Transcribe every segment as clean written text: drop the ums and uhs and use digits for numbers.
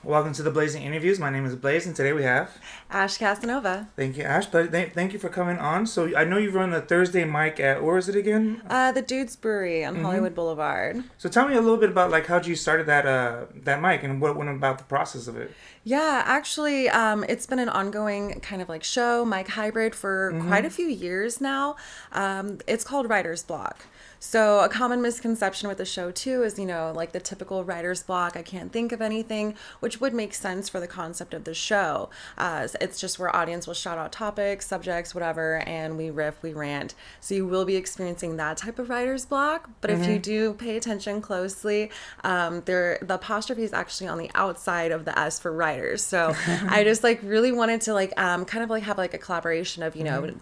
Welcome to the Blazing Interviews. My name is Blaize, and today we have Ash Casanova. Thank you, Ash. But thank you for coming on. So I know you run a Thursday mic at where is it again? The Dude's Brewery on Hollywood Boulevard. So tell me a little bit about like how you started that mic and what went about the process of it. Yeah, actually, it's been an ongoing kind of like show, mic hybrid for quite a few years now. It's called Writer's Block. So a common misconception with the show too is, like the typical writer's block, I can't think of anything, which would make sense for the concept of the show. It's just where audience will shout out topics, subjects, whatever, and we riff, we rant. So you will be experiencing that type of writer's block. But if you do pay attention closely, the apostrophe is actually on the outside of the S for writers. So I just like really wanted to like kind of like have like a collaboration of,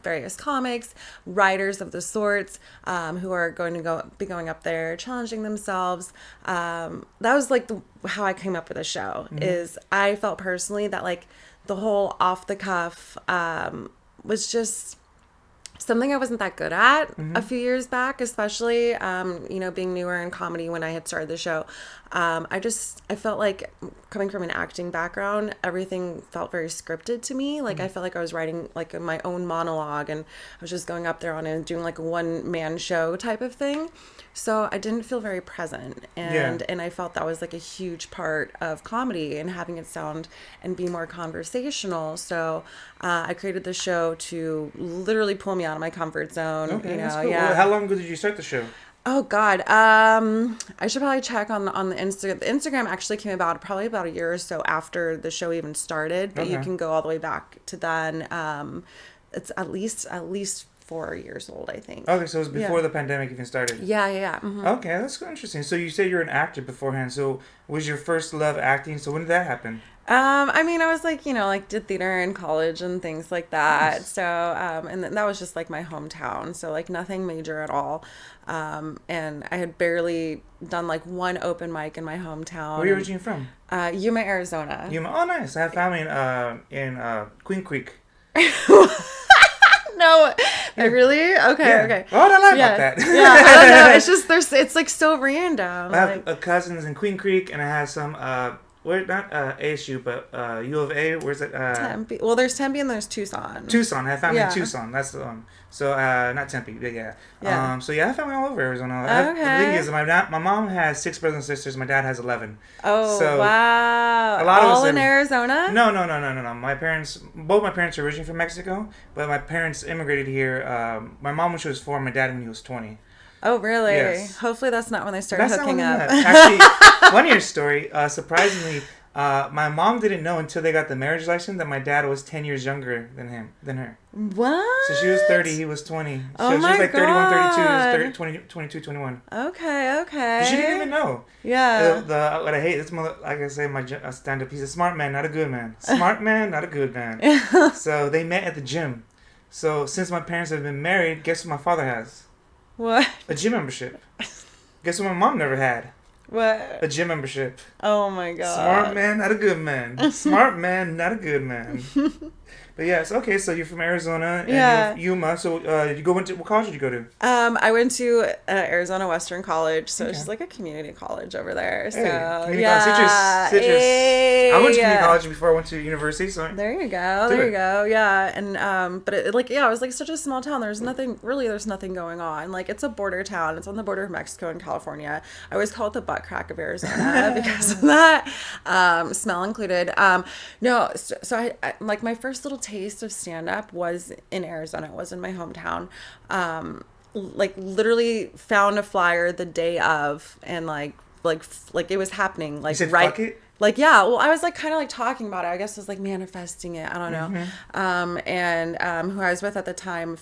various comics, writers of the sorts who are going to be going up there challenging themselves. That was like how I came up with the show. Is I felt personally that like the whole off the cuff was just something I wasn't that good at a few years back, especially being newer in comedy when I had started the show. I felt like coming from an acting background, everything felt very scripted to me. Like I felt like I was writing like my own monologue and I was just going up there on and doing like a one-man show type of thing. So I didn't feel very present, and I felt that was like a huge part of comedy and having it sound and be more conversational. So I created the show to literally pull me out of my comfort zone. Okay, that's cool. Well, how long ago did you start the show? Oh God, I should probably check on the Instagram. The Instagram actually came about probably about a year or so after the show even started, but you can go all the way back to then. It's at least 4 years old, I think. Okay, so it was before the pandemic even started. Yeah. Okay, that's interesting. So you said you're an actor beforehand. So was your first love acting? So when did that happen? I was like, did theater in college and things like that. Nice. So, and that was just like my hometown. So like nothing major at all. And I had barely done like one open mic in my hometown. Where are you originally from? Yuma, Arizona. Yuma. Oh, nice. I have family in Queen Creek. No, really? Okay. Oh, I don't lie about that. Yeah, I don't know. It's just it's like so random. I have cousins in Queen Creek, and I have some not ASU, but U of A. Where's it? Tempe. Well, there's Tempe and there's Tucson. Tucson. I have family in Tucson. That's the one. So not Tempe, but yeah. So yeah, I have family all over Arizona. Okay. The thing is, my mom has 6 brothers and sisters. My dad has 11. Oh, so wow! A lot all of us in Arizona? No. Both my parents are originally from Mexico, but my parents immigrated here. My mom when she was 4, my dad when he was 20. Oh, really? Yes. Hopefully that's not when they started hooking up. Actually, one year story, surprisingly, my mom didn't know until they got the marriage license that my dad was 10 years younger than her. What? So she was 30, he was 20. So oh she was like 31, 32, God. he was 20, 22, 21. Okay. She didn't even know. Yeah. What I hate, like I say, my stand-up, he's a smart man, not a good man. Smart man, not a good man. So they met at the gym. So since my parents have been married, guess what my father has? What? A gym membership. Guess what my mom never had? What? A gym membership. Oh my God. Smart man, not a good man. Smart man, not a good man. But yes, okay, so you're from Arizona and you're Yuma. So what college did you go to? I went to Arizona Western College, so it's just like a community college over there. So community college, Citrus. Hey, I went to community college before I went to university. So there you go. Yeah, and but it was like such a small town. There's nothing going on. Like it's a border town. It's on the border of Mexico and California. I always call it the butt crack of Arizona because of that, smell included. No, so I like my first little taste of stand-up was in Arizona. It was in my hometown. Like literally found a flyer the day of and like it was happening like you said, right fuck it? like yeah well I was like kind of like talking about it. I guess I was like manifesting it. I don't know. And who I was with at the time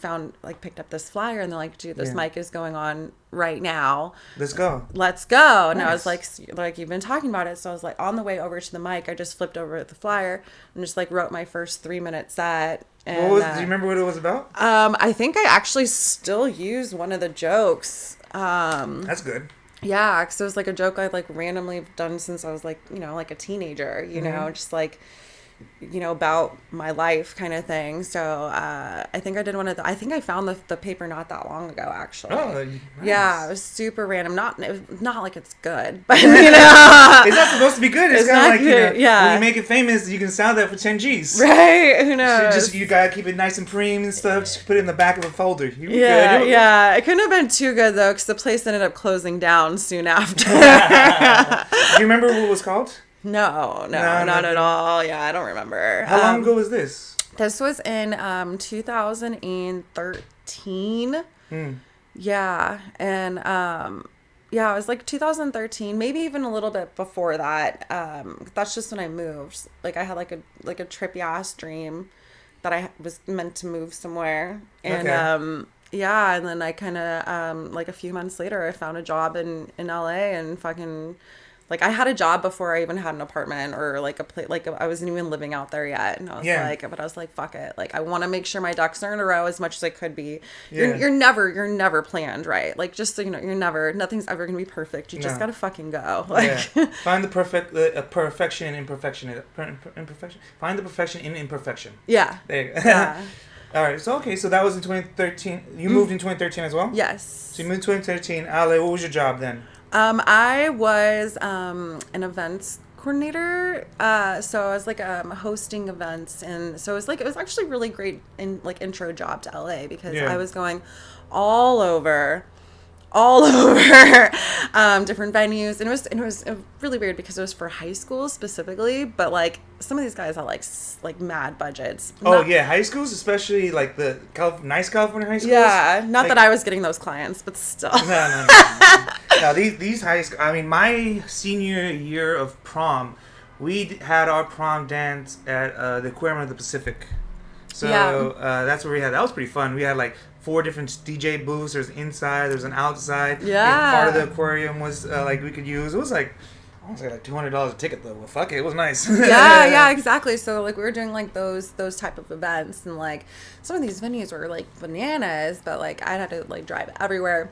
picked up this flyer and they're like, dude, this mic is going on right now. Let's go. And I was like you've been talking about it. So I was like on the way over to the mic, I just flipped over the flyer and just like wrote my first 3-minute set. And, do you remember what it was about? I think I actually still use one of the jokes. That's good. Yeah, because it was like a joke I'd like randomly done since I was like, like a teenager, just like about my life kind of thing. So I think I did one of I think I found the paper not that long ago, actually. Oh, nice. Yeah, it was super random. Not like it's good, but it's not supposed to be good. It's kind of like yeah. when you make it famous, you can sell that for 10 G's. Right? Who knows? You gotta keep it nice and premium and stuff. Just put it in the back of a folder. It couldn't have been too good though, because the place ended up closing down soon after. Do you remember what it was called? No, not at all. Yeah, I don't remember. How long ago was this? This was in 2013. Yeah, and it was like 2013, maybe even a little bit before that. That's just when I moved. Like I had like a trippy ass dream that I was meant to move somewhere, and and then I kind of like a few months later, I found a job in LA and fucking. Like, I had a job before I even had an apartment or, like, a place, like, I wasn't even living out there yet. And I was like, fuck it. Like, I want to make sure my ducks are in a row as much as I could be. Yeah. You're never planned, right? Like, just so you know, nothing's ever going to be perfect. You just got to fucking go. Like, find the perfection in imperfection. Find the perfection in imperfection. Yeah. There you go. Yeah. All right. So that was in 2013. You moved in 2013 as well? Yes. So you moved in 2013. Ale, what was your job then? I was an events coordinator. So I was like hosting events, and so it was actually really great intro job to LA because I was going all over different venues, and it was really weird because it was for high schools specifically, but like some of these guys had like mad budgets. High schools, especially like the nice California high schools. Yeah, not that I was getting those clients, but still. No. Now these high school. I mean, my senior year of prom, we had our prom dance at the Aquarium of the Pacific. So that's where we had. That was pretty fun. We had like 4 different DJ booths. There's inside. There's an outside. Yeah. Part of the aquarium was like we could use. It was like. I was like $200 a ticket though. Well, fuck it. It was nice. yeah, exactly. So like we were doing like those type of events, and like some of these venues were like bananas, but like I had to like drive everywhere.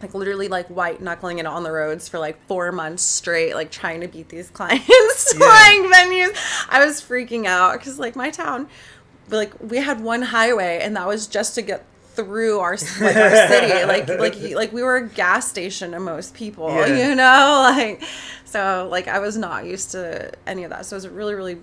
Like literally like white knuckling it on the roads for like 4 months straight, like trying to beat these clients like venues. I was freaking out because like my town, like we had one highway, and that was just to get through our city. Like we were a gas station to most people, like so like I was not used to any of that. So it was a really, really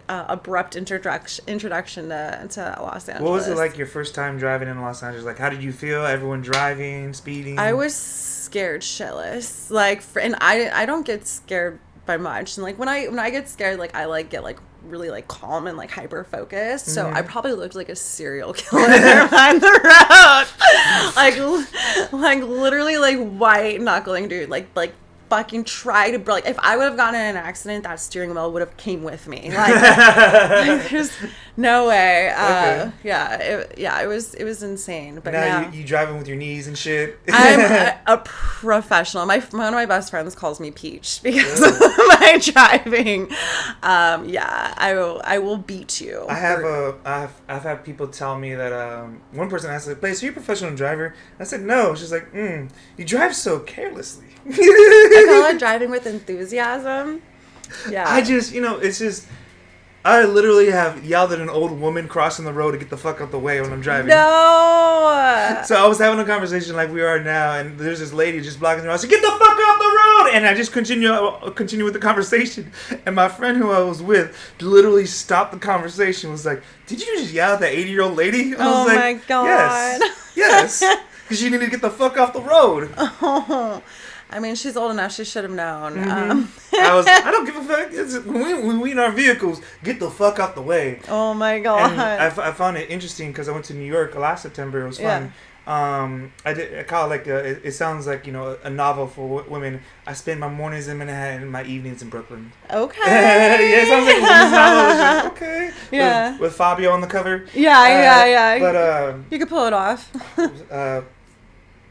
abrupt introduction to Los Angeles. What was it like your first time driving in Los Angeles? Like, how did you feel? Everyone driving, speeding? I was scared shitless. Like, and I don't get scared by much. And like when I get scared, like I like get like really like calm and like hyper focused. So I probably looked like a serial killer on the road. like literally like white knuckling dude. Like fucking try to like if I would have gotten in an accident, that steering wheel would have came with me. Like there's no way. It was insane. But now you driving with your knees and shit. I'm a professional. One of my best friends calls me Peach because of my driving. I will beat you. I've had people tell me that one person asked like, "Blaize, are you a professional driver?" I said no. She's like, "You drive so carelessly." I call it driving with enthusiasm. Yeah. I just, it's just, I literally have yelled at an old woman crossing the road to get the fuck out the way when I'm driving. No! So I was having a conversation like we are now, and there's this lady just blocking the road. I said, "Get the fuck out the road!" And I just continue with the conversation. And my friend who I was with literally stopped the conversation, was like, "Did you just yell at that 80-year-old lady?" I was like, my God. Yes. Because she needed to get the fuck off the road. Oh. I mean, she's old enough. She should have known. I don't give a fuck. When we in our vehicles, get the fuck out the way. Oh my God. And I found it interesting because I went to New York last September. It was fun. I call it like it sounds like a novel for women. I spend my mornings in Manhattan and my evenings in Brooklyn. Okay. Yeah, it sounds like a women's novel. Okay. Yeah. With Fabio on the cover. Yeah. But you could pull it off.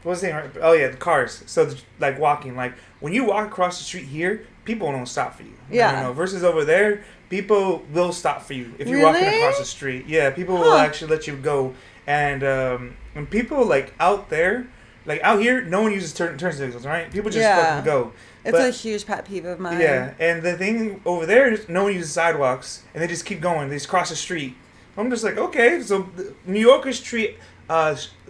What was the name? Oh yeah, the cars. So like walking, like when you walk across the street here, people don't stop for you. Yeah. No. Versus over there, people will stop for you if you're walking across the street. Yeah, people will actually let you go. And people like out there, Like out here, no one uses turn signals, right? People just fucking go. It's a huge pet peeve of mine. Yeah, and the thing over there is no one uses sidewalks, and they just keep going. They just cross the street. I'm just like, okay, so New Yorkers treat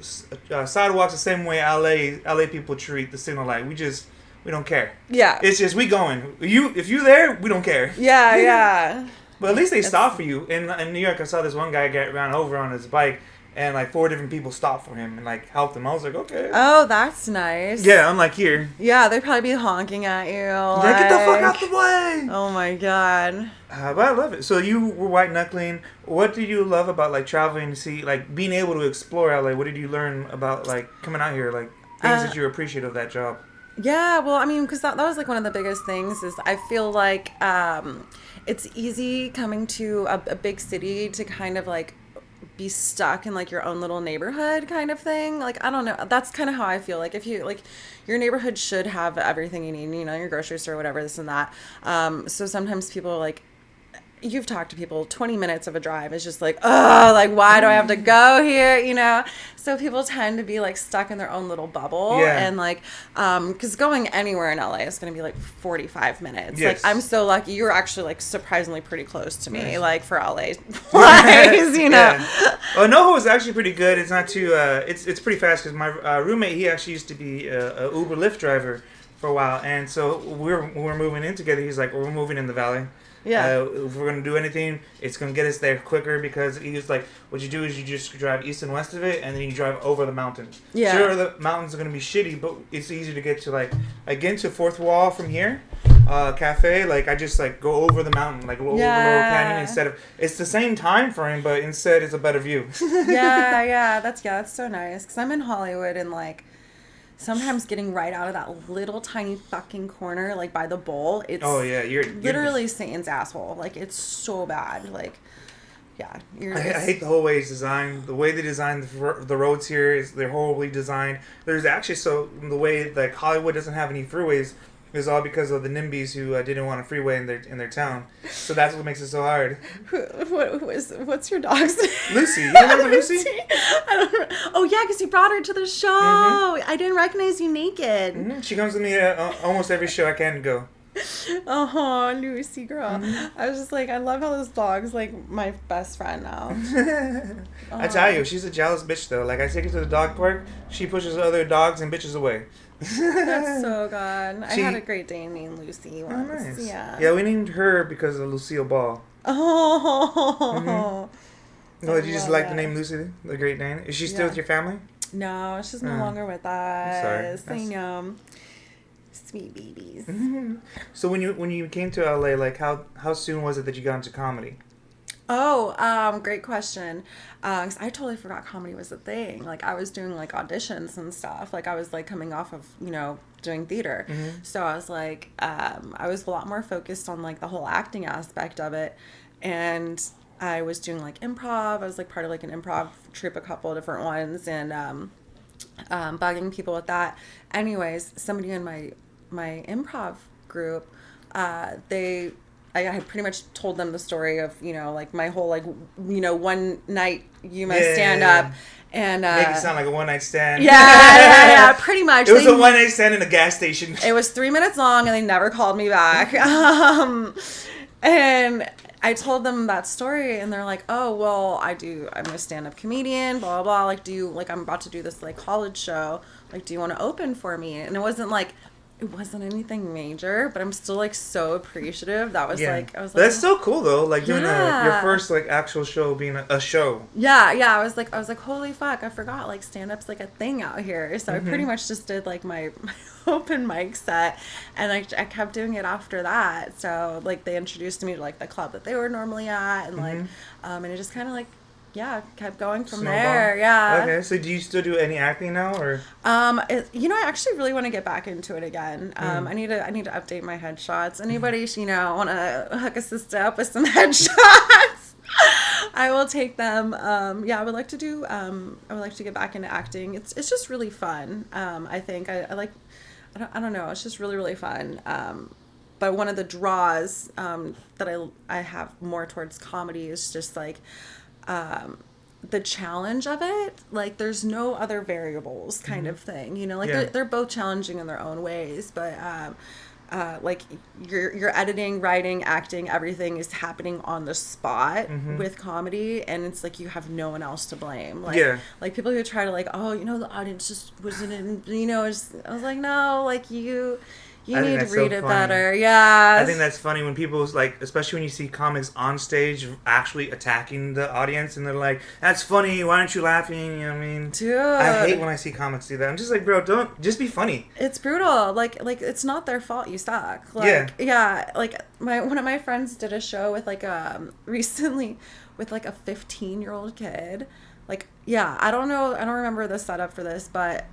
sidewalks the same way LA people treat the signal light. We don't care. Yeah. It's just we going. If you there, we don't care. Yeah, yeah. But at least they stop for you. In New York, I saw this one guy get ran over on his bike, and like 4 different people stopped for him and like helped him. I was like, okay. Oh, that's nice. Yeah, unlike here. Yeah, they'd probably be honking at you. Like, get the fuck out the way. Oh my god. But I love it. So you were white knuckling. What did you love about like traveling to see, like being able to explore LA? What did you learn about like coming out here? Like things that you appreciate of that job? Yeah, well, I mean, because that was like one of the biggest things is I feel like it's easy coming to a big city to kind of like be stuck in like your own little neighborhood kind of thing. Like, I don't know. That's kind of how I feel. Like if you like your neighborhood should have everything you need, you know, your grocery store, whatever, this and that. So sometimes people are like, you've talked to people, 20 minutes of a drive is just like, oh, like, why do I have to go here? You know? So people tend to be like stuck in their own little bubble. Yeah. And like, cause going anywhere in LA is going to be like 45 minutes. Yes. Like I'm so lucky. You're actually like surprisingly pretty close to me, nice. Like for LA wise, you know? Yeah. Well, NoHo is actually pretty good. It's not too, it's pretty fast cause my roommate, he actually used to be a Uber Lyft driver for a while. And so when we're moving in together, he's like, we're moving in the valley. Yeah. If we're gonna do anything, it's gonna get us there quicker because he was like, what you do is you just drive east and west of it, and then you drive over the mountains. Yeah. Sure, the mountains are gonna be shitty, but it's easy to get to like again to Fourth Wall from here, cafe. Like I just like go over the mountain, like over Laurel Canyon instead of. It's the same time frame, but instead it's a better view. yeah. That's so nice because I'm in Hollywood and like. Sometimes getting right out of that little tiny fucking corner, like by the bowl, it's you're literally Satan's asshole. Like it's so bad. Like, yeah, I hate the whole way it's designed. The way they design the roads here is they're horribly designed. There's actually the way like Hollywood doesn't have any freeways is all because of the NIMBYs who didn't want a freeway in their town. So that's what makes it so hard. What's your dog's name? Lucy. You remember Lucy? I don't know. Oh yeah, because you brought her to the show. Mm-hmm. I didn't recognize you naked. Mm-hmm. She comes to me almost every show I can go. Oh, Lucy girl. Mm-hmm. I was just like, I love how this dog's like my best friend now. I tell you, she's a jealous bitch though. Like I take her to the dog park, she pushes other dogs and bitches away. That's so good. I had a great Dane named Lucy once. Oh, nice. Yeah, we named her because of Lucille Ball. Oh. Mm-hmm. Did you just like the name Lucy, the Great Dane? Is she still with your family? No, she's no longer with us. I'm sorry. I know. Sweet babies. Mm-hmm. So when you came to LA, like how soon was it that you got into comedy? Oh, great question. 'Cause I totally forgot comedy was a thing. Like I was doing like auditions and stuff. Like I was like coming off of, doing theater. Mm-hmm. So I was like, I was a lot more focused on like the whole acting aspect of it. And I was doing like improv. I was like part of like an improv troupe, a couple of different ones, and bugging people with that. Anyways, somebody in my improv group, I had pretty much told them the story of, like my whole, like, one night you must stand up and make it sound like a one night stand. Yeah, pretty much. It was a one night stand in a gas station. It was 3 minutes long and they never called me back. And I told them that story and they're like, oh, well, I'm a stand-up comedian, blah, blah, blah. Like, I'm about to do this, like, college show. Like, do you want to open for me? And it wasn't anything major, but I'm still like so appreciative. That was like, I was like, that's so cool though. Like doing your first like actual show being a show. Yeah. I was like, holy fuck, I forgot like stand-up's like a thing out here. So I pretty much just did like my open mic set, and I kept doing it after that. So like they introduced me to like the club that they were normally at, and like, and it just kind of like. Yeah, kept going from there. Yeah. Okay, so do you still do any acting now, or? I actually really want to get back into it again. I need to update my headshots. Anybody, want to hook a sister up with some headshots? I will take them. I would like to get back into acting. It's just really fun. I think I don't know. It's just really, really fun. But one of the draws that I have more towards comedy is just like. the challenge of it, like there's no other variables kind of thing, you know, like they're both challenging in their own ways, but like your editing, writing, acting, everything is happening on the spot with comedy, and it's like you have no one else to blame. Like people who try to like, oh, you know, the audience just wasn't in, you know, I was like, no, like you need to read it better. Yeah. I think that's funny when people, like, especially when you see comics on stage actually attacking the audience and they're like, that's funny, why aren't you laughing? You know what I mean? Dude. I hate when I see comics do that. I'm just like, bro, don't, just be funny. It's brutal. Like it's not their fault you suck. Like, yeah. Like one of my friends did a show with like, recently with like a 15-year-old kid. Like, yeah, I don't remember the setup for this, but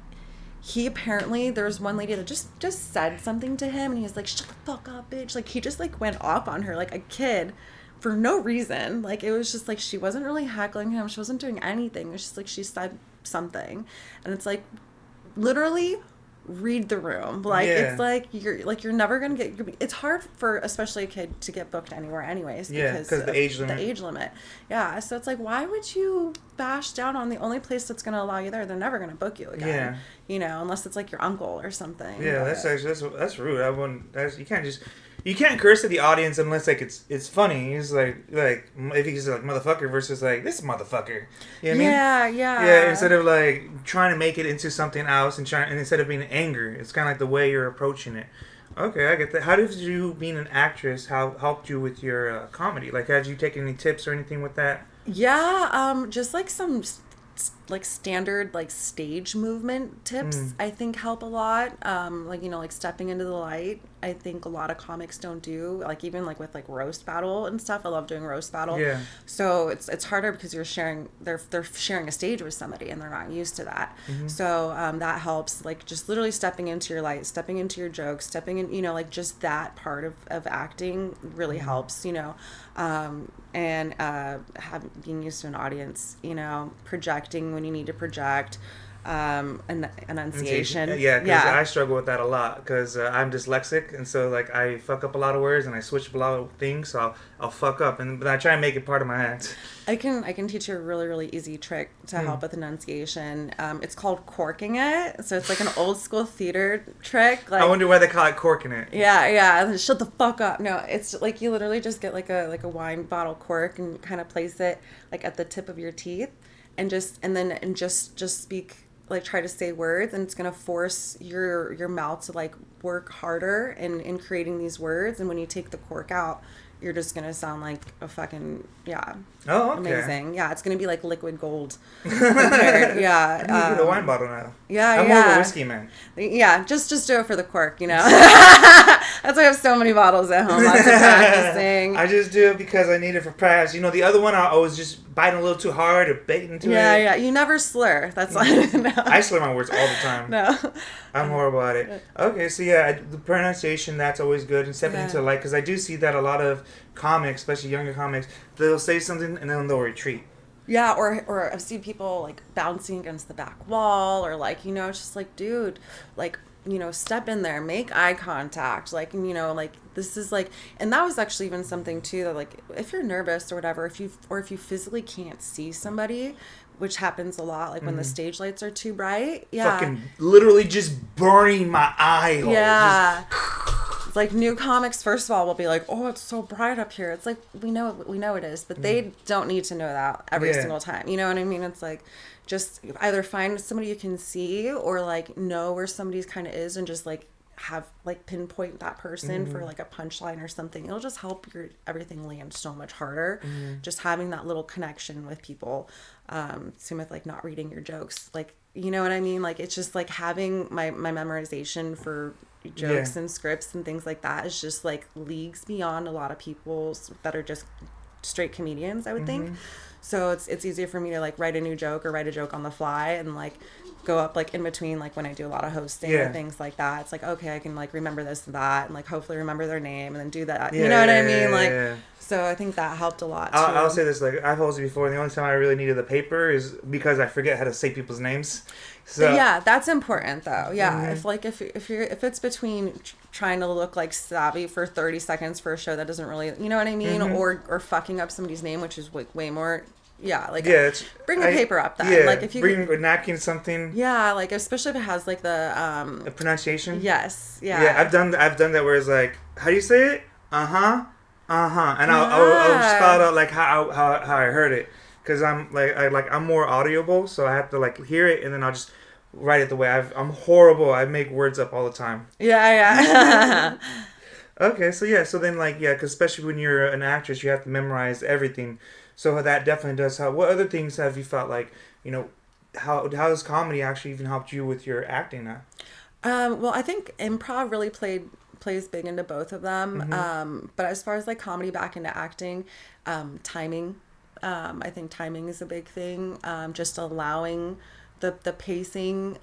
he apparently, there was one lady that just said something to him, and he was like, shut the fuck up, bitch. Like, he just, like, went off on her, like, a kid, for no reason. Like, it was just, like, she wasn't really heckling him. She wasn't doing anything. It was just, like, she said something. And it's, like, literally read the room. Like, it's, like, you're never going to get, it's hard for, especially a kid, to get booked anywhere anyways. Because the age limit. The age limit. Yeah, so it's, like, why would you bash down on the only place that's going to allow you there? They're never going to book you again. Yeah. You know, unless it's like your uncle or something. Yeah, that's rude. I wouldn't. You can't curse at the audience unless like it's funny. It's like if he's like motherfucker versus like this motherfucker. You know what I mean? Yeah. Instead of like trying to make it into something else and instead of being anger, it's kind of like the way you're approaching it. Okay, I get that. How did you, being an actress, how helped you with your comedy? Like, had you taken any tips or anything with that? Yeah, just like some like standard like stage movement tips I think help a lot. Like, you know, like stepping into the light, I think a lot of comics don't do, like even like with like roast battle and stuff. I love doing roast battle. Yeah. So it's harder because they're sharing a stage with somebody and they're not used to that. So that helps, like just literally stepping into your light, stepping into your jokes, stepping in, you know, like just that part of acting really helps, you know. And being used to an audience, you know, projecting when you need to project, enunciation. Yeah, because I struggle with that a lot because I'm dyslexic, and so like I fuck up a lot of words and I switch up a lot of things, so I'll fuck up, but I try and make it part of my act. I can teach you a really, really easy trick to help with enunciation. It's called corking it. So it's like an old school theater trick. Like, I wonder why they call it corking it. Yeah. Shut the fuck up. No, it's like you literally just get like a wine bottle cork and kind of place it like at the tip of your teeth and just speak, like try to say words, and it's gonna force your mouth to like work harder in creating these words. And when you take the cork out, you're just gonna sound like a fucking amazing. Yeah, it's gonna be like liquid gold. Yeah. I need a wine bottle now. Yeah, I'm more of a whiskey man. Yeah, just do it for the cork, you know. That's why I have so many bottles at home. Lots of practicing. I just do it because I need it for practice. You know, the other one I was just biting a little too hard or baiting into it. Yeah. You never slur. That's why. No. I slur my words all the time. No. I'm horrible at it. Okay, so the pronunciation, that's always good. And stepping into the light, because I do see that a lot of comics, especially younger comics, they'll say something and then they'll retreat. Yeah, or I've seen people like bouncing against the back wall, or like, you know, it's just like, dude, like, you know, step in there, make eye contact, like, you know, like this is like, and that was actually even something too that like if you're nervous or whatever, if you physically can't see somebody, which happens a lot, like when the stage lights are too bright. Yeah, fucking literally just burning my eye hole. Yeah. Like new comics, first of all, will be like, "Oh, it's so bright up here." It's like we know it is, but they don't need to know that every single time. You know what I mean? It's like just either find somebody you can see, or like know where somebody's kind of is, and just like have like pinpoint that person for like a punchline or something. It'll just help everything land so much harder. Just having that little connection with people. Same with like not reading your jokes, like, you know what I mean? Like it's just like having my memorization for jokes and scripts and things like that is just like leagues beyond a lot of people that are just straight comedians, I would think. So it's easier for me to like write a new joke or write a joke on the fly and like go up like in between, like when I do a lot of hosting and things like that. It's like, okay, I can like remember this and that and like hopefully remember their name and then do that. You know what I mean? Like so I think that helped a lot too. I'll say this, like I've hosted before, and the only time I really needed the paper is because I forget how to say people's names. So yeah, that's important though. Yeah, if it's between trying to look like savvy for 30 seconds for a show that doesn't really, you know what I mean, or fucking up somebody's name, which is like way more bring a paper up then. Yeah, like if you bring a napkin, something. Yeah, like especially if it has like the pronunciation. Yes, yeah. Yeah, I've done that where it's like, how do you say it? And I'll spell it out like how I heard it, because I'm I'm more audible, so I have to like hear it and then I'll just write it the way I'm horrible. I make words up all the time. Yeah. Okay, so then because especially when you're an actress, you have to memorize everything. So that definitely does help. What other things have you felt like, how has comedy actually even helped you with your acting now? Well, I think improv really plays big into both of them. Mm-hmm. But as far as like comedy back into acting, timing. I think timing is a big thing. Just allowing the pacing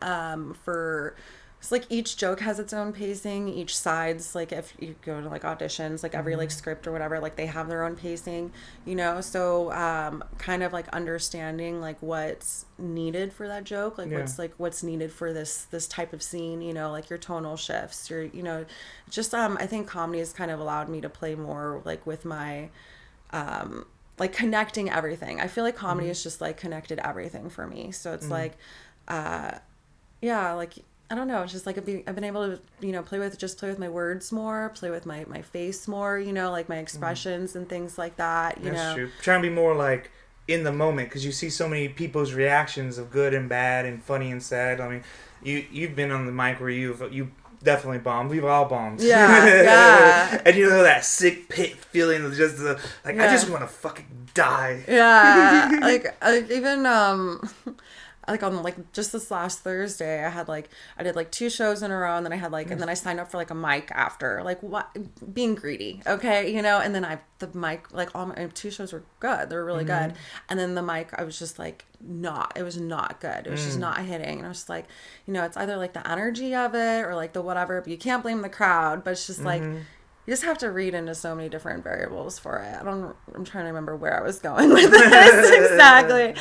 for. It's like each joke has its own pacing. Each side's like if you go to like auditions, like every like script or whatever, like they have their own pacing, So kind of like understanding like what's needed for that joke, like what's needed for this type of scene, like your tonal shifts, just I think comedy has kind of allowed me to play more like with my like connecting everything. I feel like comedy is just like connected everything for me. So it's like like I don't know. It's just like I've been able to, play with my words more, play with my face more, like my expressions and things like that. That's true. Trying to be more like in the moment, because you see so many people's reactions of good and bad and funny and sad. I mean, you've been on the mic where you definitely bombed. We've all bombed. Yeah. And that sick pit feeling of just I just want to fucking die. Yeah. like even like on like just this last Thursday, I did like 2 shows in a row, and then I had and then I signed up for like a mic after, like what, being greedy, okay, and then the mic, like all my 2 shows were good, they were really good, and then the mic, I was just like it was not good, it was just not hitting, and I was just like, it's either like the energy of it or like the whatever, but you can't blame the crowd, but it's just like you just have to read into so many different variables for it. I'm trying to remember where I was going with this exactly.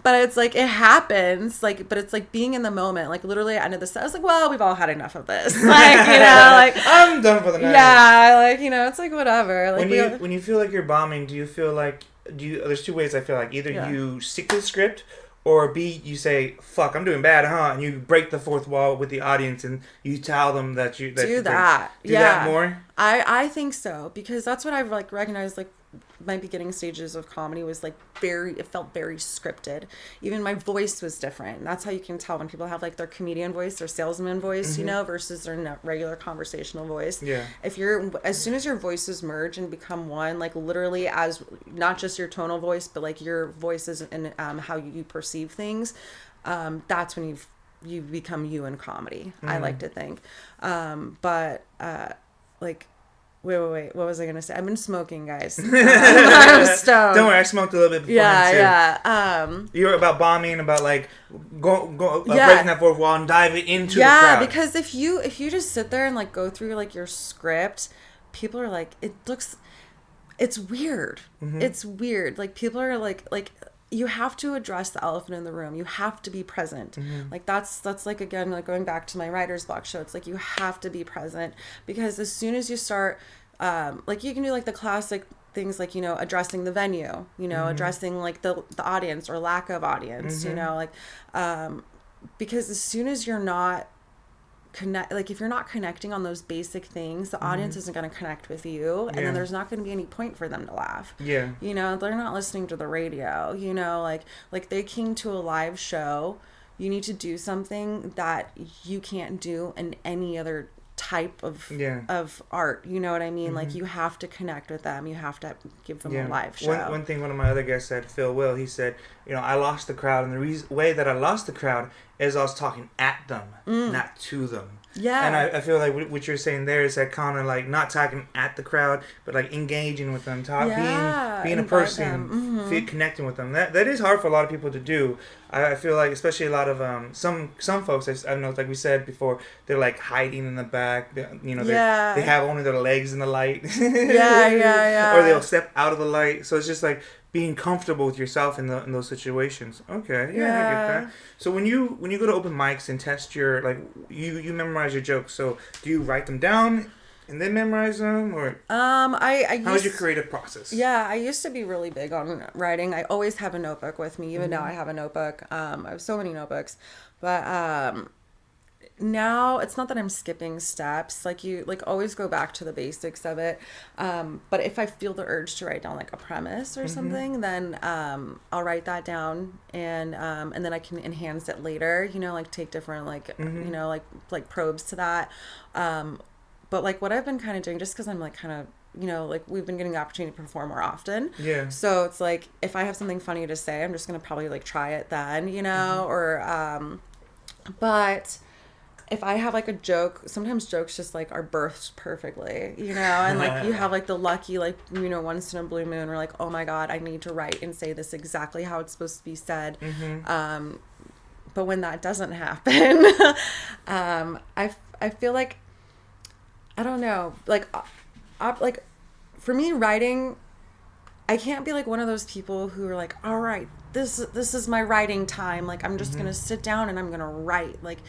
But it's like, it happens, like, but it's like being in the moment. Like literally I ended the set, I was like, well, we've all had enough of this. Like, like I'm done for the night. Yeah, like, it's like whatever. Like when you feel like you're bombing, do you feel like there's 2 ways I feel like. Either you stick to the script, or B, you say, fuck, I'm doing bad, huh? And you break the fourth wall with the audience and you tell them that you... Do that. Do that more? I think so. Because that's what I've, like, recognized, like, my beginning stages of comedy was, like, it felt very scripted. Even my voice was different. That's how you can tell when people have, like, their comedian voice, their salesman voice, versus their regular conversational voice. Yeah. As soon as your voices merge and become one, like, literally as, not just your tonal voice, but, like, your voices and how you perceive things, that's when you become you in comedy, I like to think. Wait. What was I gonna say? I've been smoking, guys. I'm stoned. Don't worry, I smoked a little bit before. Yeah. You were about bombing, about like breaking that fourth wall and diving into the crowd. Yeah, because if you just sit there and like go through like your script, people are like, it's weird. It's weird. Like people are like. You have to address the elephant in the room. You have to be present. Like that's like, again, like going back to my writer's block show. It's like you have to be present, because as soon as you start, like you can do like the classic things, like, addressing the venue, addressing like the audience or lack of audience, like, because as soon as you're not if you're not connecting on those basic things, the audience isn't going to connect with you, and then there's not going to be any point for them to laugh. Yeah. They're not listening to the radio, like they came to a live show. You need to do something that you can't do in any other type of art, you know what I mean? Like you have to connect with them, you have to give them a live show. One thing one of my other guests said, Phil Will, he said, I lost the crowd, and the way that I lost the crowd is I was talking at them, not to them. Yeah. And I feel like what you're saying there is that kind of like not talking at the crowd, but like engaging with them, being a person, connecting with them. That is hard for a lot of people to do. I feel like, especially a lot of some folks, I know, like we said before, they're like hiding in the back. They have only their legs in the light. Or they'll step out of the light. So it's just like being comfortable with yourself in those situations. Okay, I get that. So when you go to open mics and test your, like, you memorize your jokes. So do you write them down and then memorize them, or how was your creative process? Yeah, I used to be really big on writing. I always have a notebook with me. Even now, I have a notebook. I have so many notebooks, but now it's not that I'm skipping steps. Like you, like always go back to the basics of it. But if I feel the urge to write down like a premise or something, then I'll write that down, and then I can enhance it later. You know, like take different like you know like probes to that. But like what I've been kind of doing, just because I'm like kind of, you know, like we've been getting the opportunity to perform more often. Yeah. So it's like if I have something funny to say, I'm just gonna probably like try it then, you know, or but if I have like a joke, sometimes jokes just like are birthed perfectly, you know, and like you have like the lucky, like, you know, once in a blue moon, we're like, oh my God, I need to write and say this exactly how it's supposed to be said. But when that doesn't happen, I feel like, I don't know, like for me, writing, I can't be like one of those people who are like, all right, this is my writing time. Like, I'm just going to sit down and I'm going to write. Like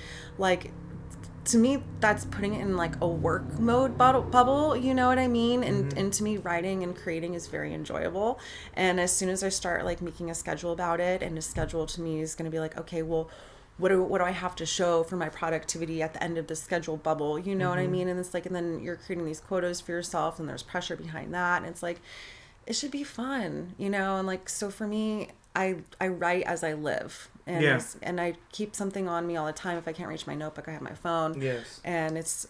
to me, that's putting it in like a work mode bubble, you know what I mean? And to me, writing and creating is very enjoyable. And as soon as I start like making a schedule about it, and a schedule to me is going to be like, okay, well, what do I have to show for my productivity at the end of the schedule bubble? You know what I mean? And it's like, and then you're creating these quotas for yourself, and there's pressure behind that. And it's like, it should be fun, you know? And like, so for me, I write as I live, and and I keep something on me all the time. If I can't reach my notebook, I have my phone. Yes. And it's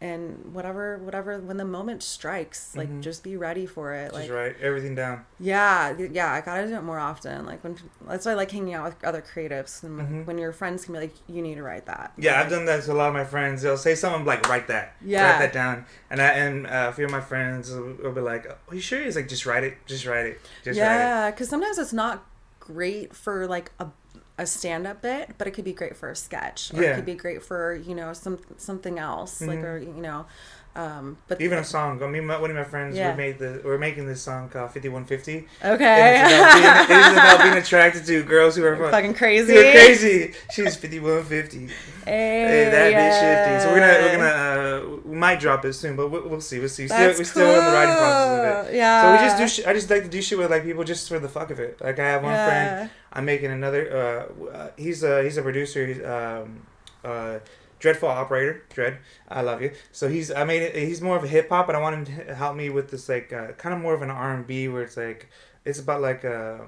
and whatever when the moment strikes, like just be ready for it. Just like write everything down. Yeah, I gotta do it more often. Like that's why I like hanging out with other creatives, and when your friends can be like, you need to write that. Yeah, I've done that to a lot of my friends. They'll say something like, write that. Yeah. Write that down. And a few of my friends will be like, oh, you sure? He's like, just write it. Just write it. Just write it. Yeah, because sometimes it's not great for like a stand-up bit, but it could be great for a sketch, or it could be great for, you know, something else, like, or, you know, but even a song. I mean, one of my friends, we're making this song called 5150. Okay. It is about being attracted to girls who are fucking crazy. Who are crazy. She's 5150. Hey, that bitch 50. So we're gonna we might drop it soon, but we'll see. We're still in the writing process of it. Yeah. So we just do. I just like to do shit with like people just for the fuck of it. Like I have one friend. I'm making another. He's a producer. He's Dreadful Operator, Dread. I love you. So he's more of a hip hop, but I want him to help me with this like kind of more of an R&B where it's like it's about like a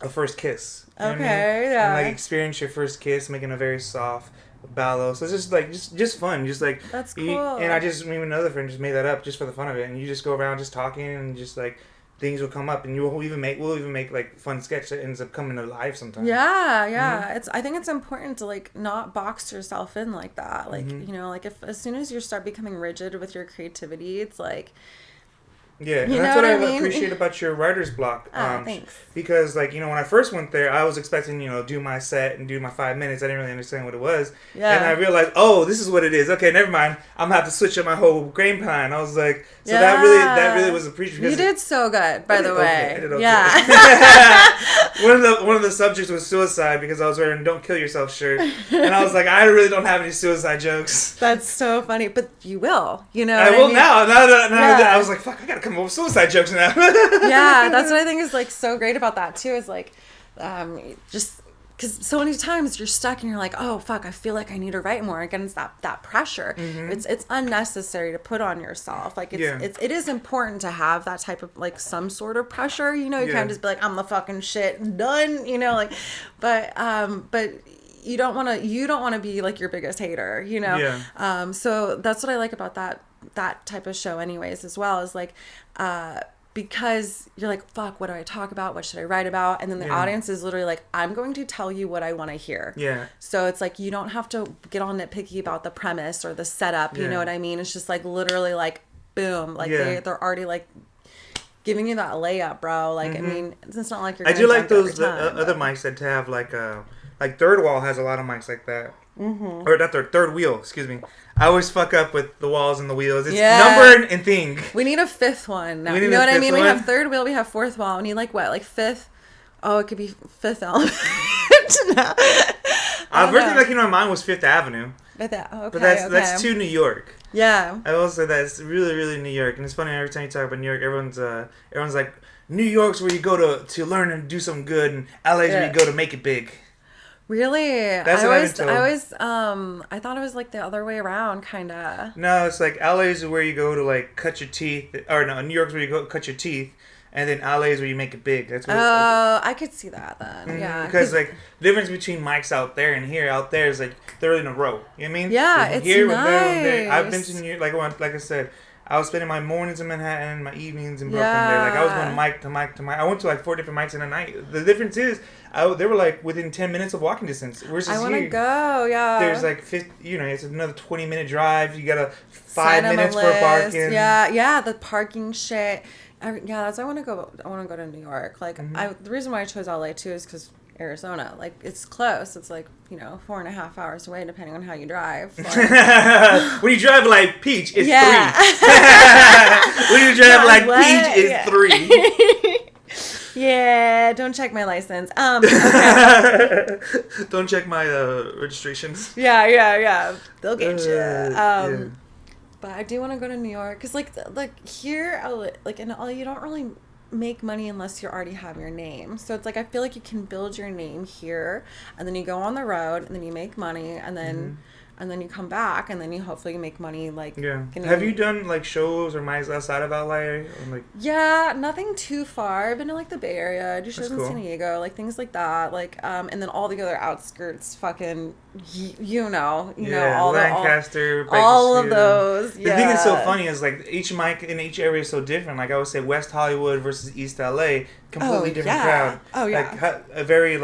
first kiss. You know what I mean? Yeah. And like experience your first kiss, making a very soft ballad. So it's just like just fun, just like that's cool. And I just me and another friend just made that up just for the fun of it, and you just go around just talking and just like. Things will come up, and we'll even make like fun sketch that ends up coming to life sometimes. Yeah. I think it's important to like not box yourself in like that. Like you know, like if as soon as you start becoming rigid with your creativity, it's like. Yeah, and that's what I appreciate about your writer's block. Thanks. Because, like, you know, when I first went there, I was expecting, you know, do my set and do my 5 minutes. I didn't really understand what it was. Yeah. And I realized, oh, this is what it is. Okay, never mind. I'm going to have to switch up my whole game plan. I was like, so that really was appreciated. You did so good, by the way. I did okay. Yeah. one of the subjects was suicide because I was wearing "Don't Kill Yourself" shirt. And I was like, I really don't have any suicide jokes. That's so funny. But you will, you know. I will now. Now I was like, fuck, I got to come up with suicide jokes now. Yeah, that's what I think is like so great about that too, is like just because so many times you're stuck and you're like, oh fuck, I feel like I need to write more. Again, it's that pressure. It's unnecessary to put on yourself. Like it is important to have that type of like some sort of pressure, you know. You can't just be like, I'm the fucking shit done, you know, like but you don't want to be like your biggest hater, you know. So that's what I like about that type of show anyways as well, is like because you're like, fuck, what do I talk about, what should I write about, and then the audience is literally like, I'm going to tell you what I want to hear. So it's like you don't have to get all nitpicky about the premise or the setup, you know what I mean? It's just like literally like boom, like they're already like giving you that layup, bro. Like I mean, it's not like you're gonna I do like those time, other mics that have like Third Wall has a lot of mics like that. Or not Third Wheel, excuse me. I always fuck up with the walls and the wheels. It's number and thing. We need a fifth one now. You know what I mean? We have Third Wheel, we have Fourth Wall. We need like what? Like fifth? Oh, it could be Fifth Element. First thing that came to my mind was Fifth Avenue. Okay, but that's too New York. Yeah. I will say that it's really, really New York, and it's funny every time you talk about New York, everyone's like, New York's where you go to learn and do something good, and LA's where you go to make it big. Really? That's what I've been told. I thought it was like the other way around, kind of. No, it's like LA's where you go to like cut your teeth, or no, New York's where you go cut your teeth, and then LA's where you make it big. That's what. I could see that then. Yeah. Because like the difference between mics out there and here, out there is like they're in a row. You know what I mean? Yeah, like, it's here, nice. there. I've been to New York, like I said. I was spending my mornings in Manhattan and my evenings in Brooklyn there. Like, I was going mic to mic to mic. I went to like 4 different mics in a night. The difference is, they were like within 10 minutes of walking distance. Versus I want to go, yeah. There's like, it's another 20-minute drive. You got to 5 minutes for parking. Yeah, the parking shit. That's why I want to go. I want to go to New York. Like, the reason why I chose LA too is because Arizona, like, it's close. It's like, 4.5 hours away, depending on how you drive. When you drive like Peach, it's 3. When you drive like Peach, it's 3. Yeah, don't check my license. Okay. Don't check my registrations. Yeah. They'll get you. But I do want to go to New York because, like here, like in LA, you don't really make money unless you already have your name. So it's like I feel like you can build your name here, and then you go on the road, and then you make money, and then you come back, and then you hopefully make money. Like, have you done like shows or mics outside of LA? Yeah, nothing too far. I've been to like the Bay Area. I do shows in San Diego, like things like that. Like, and then all the other outskirts, fucking, all Lancaster, all of those. The thing that's so funny is like each mic in each area is so different. Like I would say West Hollywood versus East LA, completely different crowd. Oh yeah. Like a very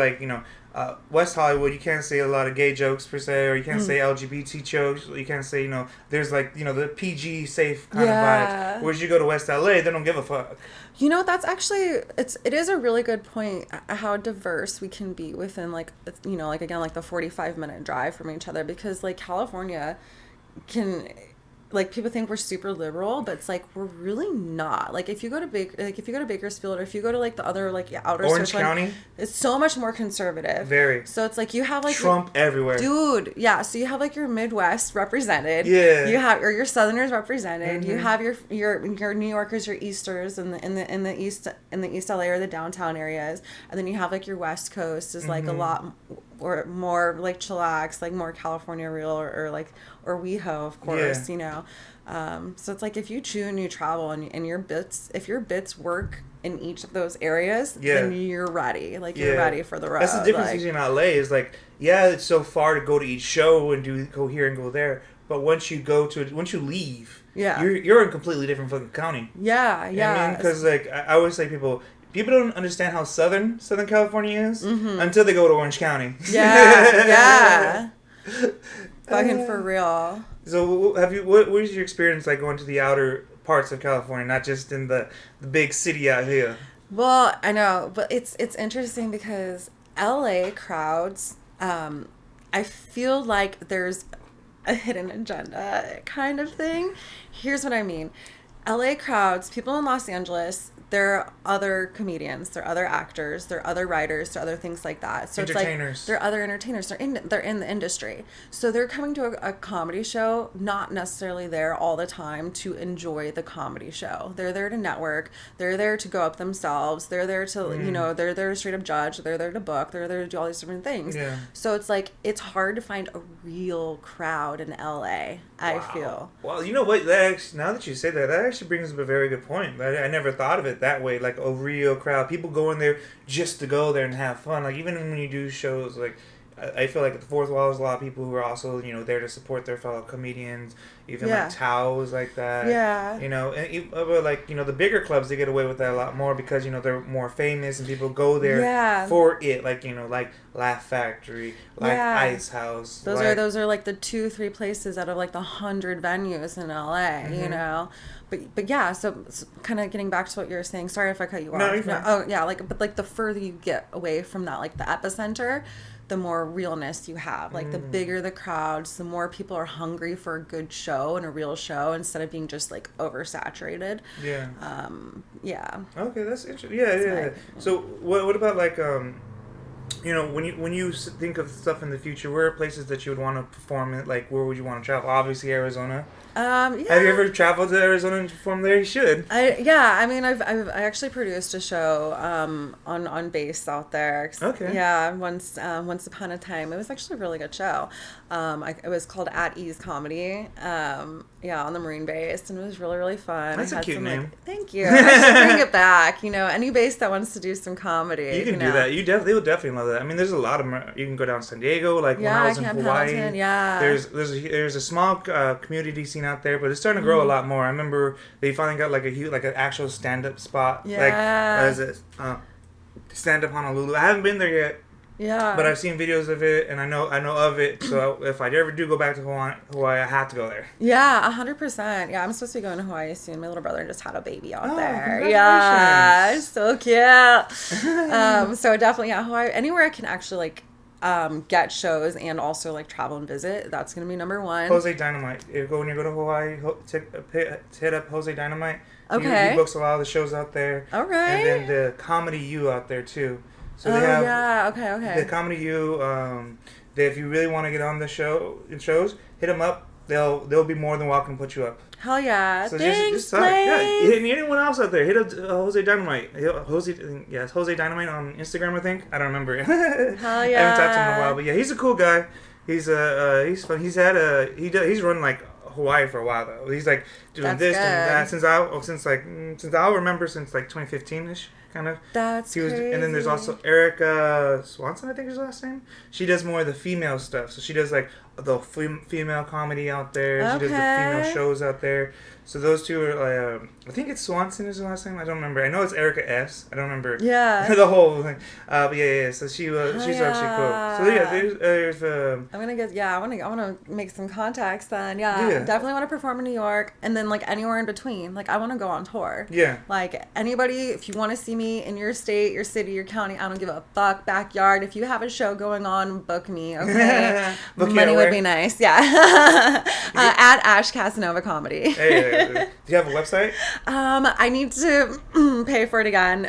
West Hollywood, you can't say a lot of gay jokes per se, or you can't say LGBT jokes. You can't say there's like the PG safe kind of vibes. Whereas you go to West LA, they don't give a fuck. That's actually it is a really good point how diverse we can be within like the 45-minute drive from each other, because like California can. Like people think we're super liberal, but it's like we're really not. Like if you go to Bakersfield, or if you go to like the other like outer Orange County, it's so much more conservative. Very. So it's like you have like Trump everywhere, dude. Yeah. So you have like your Midwest represented. Yeah. You have your Southerners represented. Mm-hmm. You have your New Yorkers, your Easters, in the East LA or the downtown areas, and then you have like your West Coast is like a lot or more like chillax, like more California real or WeHo, of course, so it's like if you chew and you travel and if your bits work in each of those areas, then you're ready. Like you're ready for the road. That's the difference between LA is like, it's so far to go to each show and go here and go there, but once you leave, you're in a completely different fucking county. Yeah. You know what I mean? Because like I always say people don't understand how Southern California is until they go to Orange County. Yeah. Fucking for real. So what was your experience like going to the outer parts of California, not just in the big city out here? Well, I know, but it's interesting because LA crowds, I feel like there's a hidden agenda kind of thing. Here's what I mean. LA crowds, people in Los Angeles, they're other comedians, they're other actors, they're other writers, they're other things like that. So entertainers. It's like they're other entertainers. They're in the industry. So they're coming to a comedy show, not necessarily there all the time to enjoy the comedy show. They're there to network. They're there to go up themselves. They're there to they're there to straight up judge. They're there to book. They're there to do all these different things. Yeah. So it's like it's hard to find a real crowd in LA. I feel. Well, you know what? Now that you say that actually brings up a very good point. I never thought of it that way, like a real crowd. People go in there just to go there and have fun. Like even when you do shows, like I feel like at the Fourth Wall there's a lot of people who are also there to support their fellow comedians. Even like Tao's like that. Yeah. But like the bigger clubs, they get away with that a lot more because they're more famous and people go there for it. Like like Laugh Factory, like Ice House. Those are like the 2-3 places out of like the 100 venues in LA. But yeah, so kind of getting back to what you were saying. Sorry if I cut you off. No, you're fine. Oh yeah, but the further you get away from that, like the epicenter, the more realness you have. Like the bigger the crowds, the more people are hungry for a good show and a real show instead of being just like oversaturated. Yeah. Yeah. Okay, that's interesting. Yeah. So what about like when you think of stuff in the future, where are places that you would want to perform it? Like where would you want to travel? Obviously Arizona. Yeah. Have you ever traveled to Arizona and performed there? You should. I mean, I actually produced a show on bass out there. Okay. Yeah, once upon a time. It was actually a really good show. It was called At Ease Comedy. On the Marine base, and it was really, really fun. That's a cute name. Thank you. I should bring it back. Any base that wants to do some comedy. You can do that. They will definitely love that. I mean, there's a lot of them. You can go down to San Diego, like when I was in Hawaii. Pendleton, yeah. There's a small community scene out there, but it's starting to grow a lot more. I remember they finally got like an actual stand-up spot. Yeah. Stand-up Honolulu. I haven't been there yet. Yeah. But I've seen videos of it, and I know of it. So if I ever do go back to Hawaii, I have to go there. Yeah, 100%. Yeah, I'm supposed to be going to Hawaii soon. My little brother just had a baby out there. Congratulations. Yeah, so cute. So definitely, Hawaii. Anywhere I can actually get shows and also travel and visit. That's gonna be number one. Jose Dynamite. When you go to Hawaii, hit up Jose Dynamite. Okay. He books a lot of the shows out there. All right. And then the Comedy U out there too. So they have okay. The Comedy U. If you really want to get on the shows, hit them up. They'll be more than welcome to put you up. Hell yeah! So Thanks, anyone else out there, hit up Jose Dynamite. It's Jose Dynamite on Instagram, I think. I don't remember. Hell yeah! I haven't talked to him in a while, but yeah, he's a cool guy. He's fun. He's run Hawaii for a while though. He's doing That's this good. and that since I'll remember since 2015ish. Kind of. That's crazy. And then there's also Erica Swanson, I think is her last name. She does more of the female stuff. So she does the female comedy out there. Okay. She does the female shows out there. So those two are, I think it's Swanson is her last name. I don't remember. I know it's Erica S. I don't remember the whole thing. But yeah. So she's actually cool. So yeah, there's I'm gonna get I want to make some contacts then. Yeah. Definitely want to perform in New York and then anywhere in between. I want to go on tour. Yeah. Anybody, if you want to see me in your state, your city, your county, I don't give a fuck. Backyard. If you have a show going on, book me. Okay. Money would be nice. Yeah. At Ash Casanova Comedy. Hey. Do you have a website? I need to pay for it again.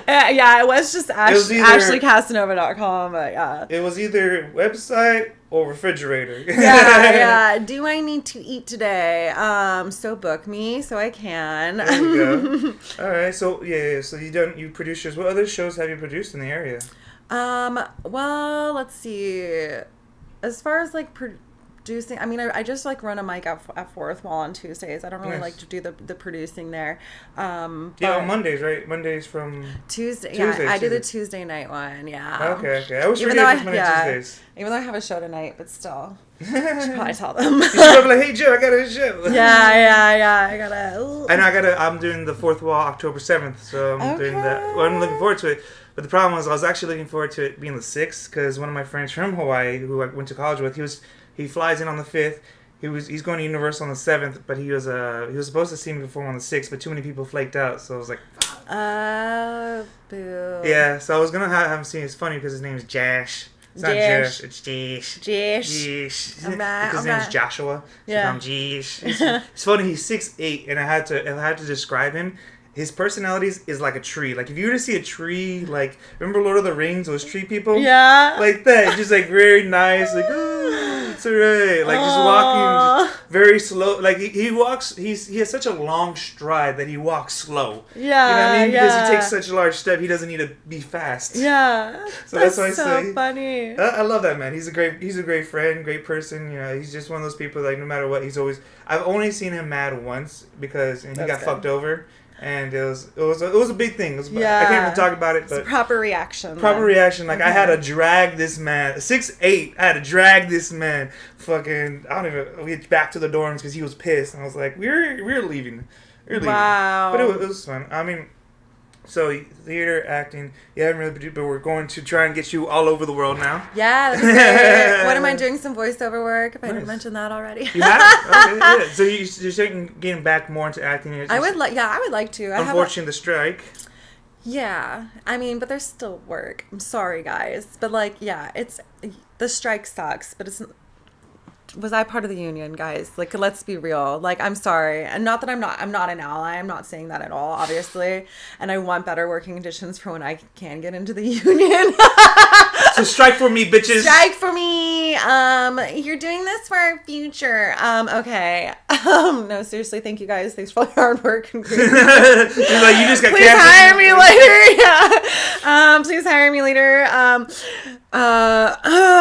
It was just AshleyCasanova.com, but yeah. It was either website or refrigerator. Yeah. Do I need to eat today? So book me so I can. There you go. All right. So so you produce shows. What other shows have you produced in the area? Well, let's see. As far as producing, I mean, I just run a mic at Fourth Wall on Tuesdays. I don't really like to do the producing there. On Mondays, right? Mondays from Tuesday. Yeah, I do the Tuesday night one. Yeah. Okay. I always forget it's Monday, Tuesdays. Even though I have a show tonight, but still, I should probably tell them. You should be like, hey Joe, I got a show. Yeah. I gotta. I know. I'm doing the Fourth Wall October 7th, so I'm doing that. Well, I'm looking forward to it. But the problem was, I was actually looking forward to it being the 6th because one of my friends from Hawaii, who I went to college with, he flies in on the 5th. He's going to Universal on the 7th, but he was supposed to see me perform on the 6th, but too many people flaked out, so I was like, boo. Yeah, so I was gonna have him see. It's funny because his name is Jash. It's not Josh, it's Jish. Jish. His name is Joshua. Yeah. I'm Jish. It's funny. He's 6'8", and I had to describe him. His personality is like a tree. If you were to see a tree, remember Lord of the Rings, those tree people? Yeah. Like that. Just very nice. Oh, it's alright. Just walking very slow. He walks, he has such a long stride that he walks slow. Yeah. You know what I mean? Because he takes such a large step, he doesn't need to be fast. Yeah. So that's why I so say. Funny. I love that man. He's a great friend, great person. He's just one of those people no matter what, he's always. I've only seen him mad once because he got fucked over. And it was a big thing. I can't even talk about it, but it's a proper reaction. Okay. I had to drag this man. 6'8". I had to drag this man. Fucking, I don't even. We get back to the dorms because he was pissed, and I was like, we're leaving. Wow. But it was fun. I mean, so theater, acting, you haven't really produced, but we're going to try and get you all over the world now. Yeah, that'd be great. What am I doing? Some voiceover work? If I didn't mention that already. You have? Okay, yeah. So you're saying getting back more into acting? I would like to. Unfortunately, the strike. Yeah, I mean, but there's still work. I'm sorry, guys, but it's the strike sucks, but was I part of the union, guys? Like, let's be real. Like, I'm sorry. And not that I'm not an ally. I'm not saying that at all, obviously. And I want better working conditions for when I can get into the union. So strike for me, bitches. Strike for me. You're doing this for our future. Okay. No, seriously, thank you guys. Thanks for all your hard work. And You're like, you just got please hire me later. Yeah. Please hire me later.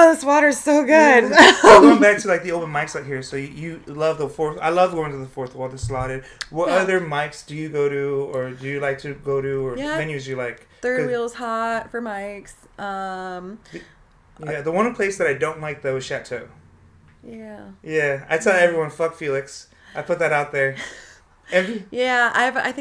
This water's so good. So going back to like the open mics out here, so you love the fourth. I love going to the fourth wall, the Slotted. What other mics do you go to, or do you like to go to, or venues you like? Third Wheel's hot for mics. The one place that I don't like though is Chateau. Yeah. Yeah, I tell everyone, fuck Felix. I put that out there. Yeah, I haven't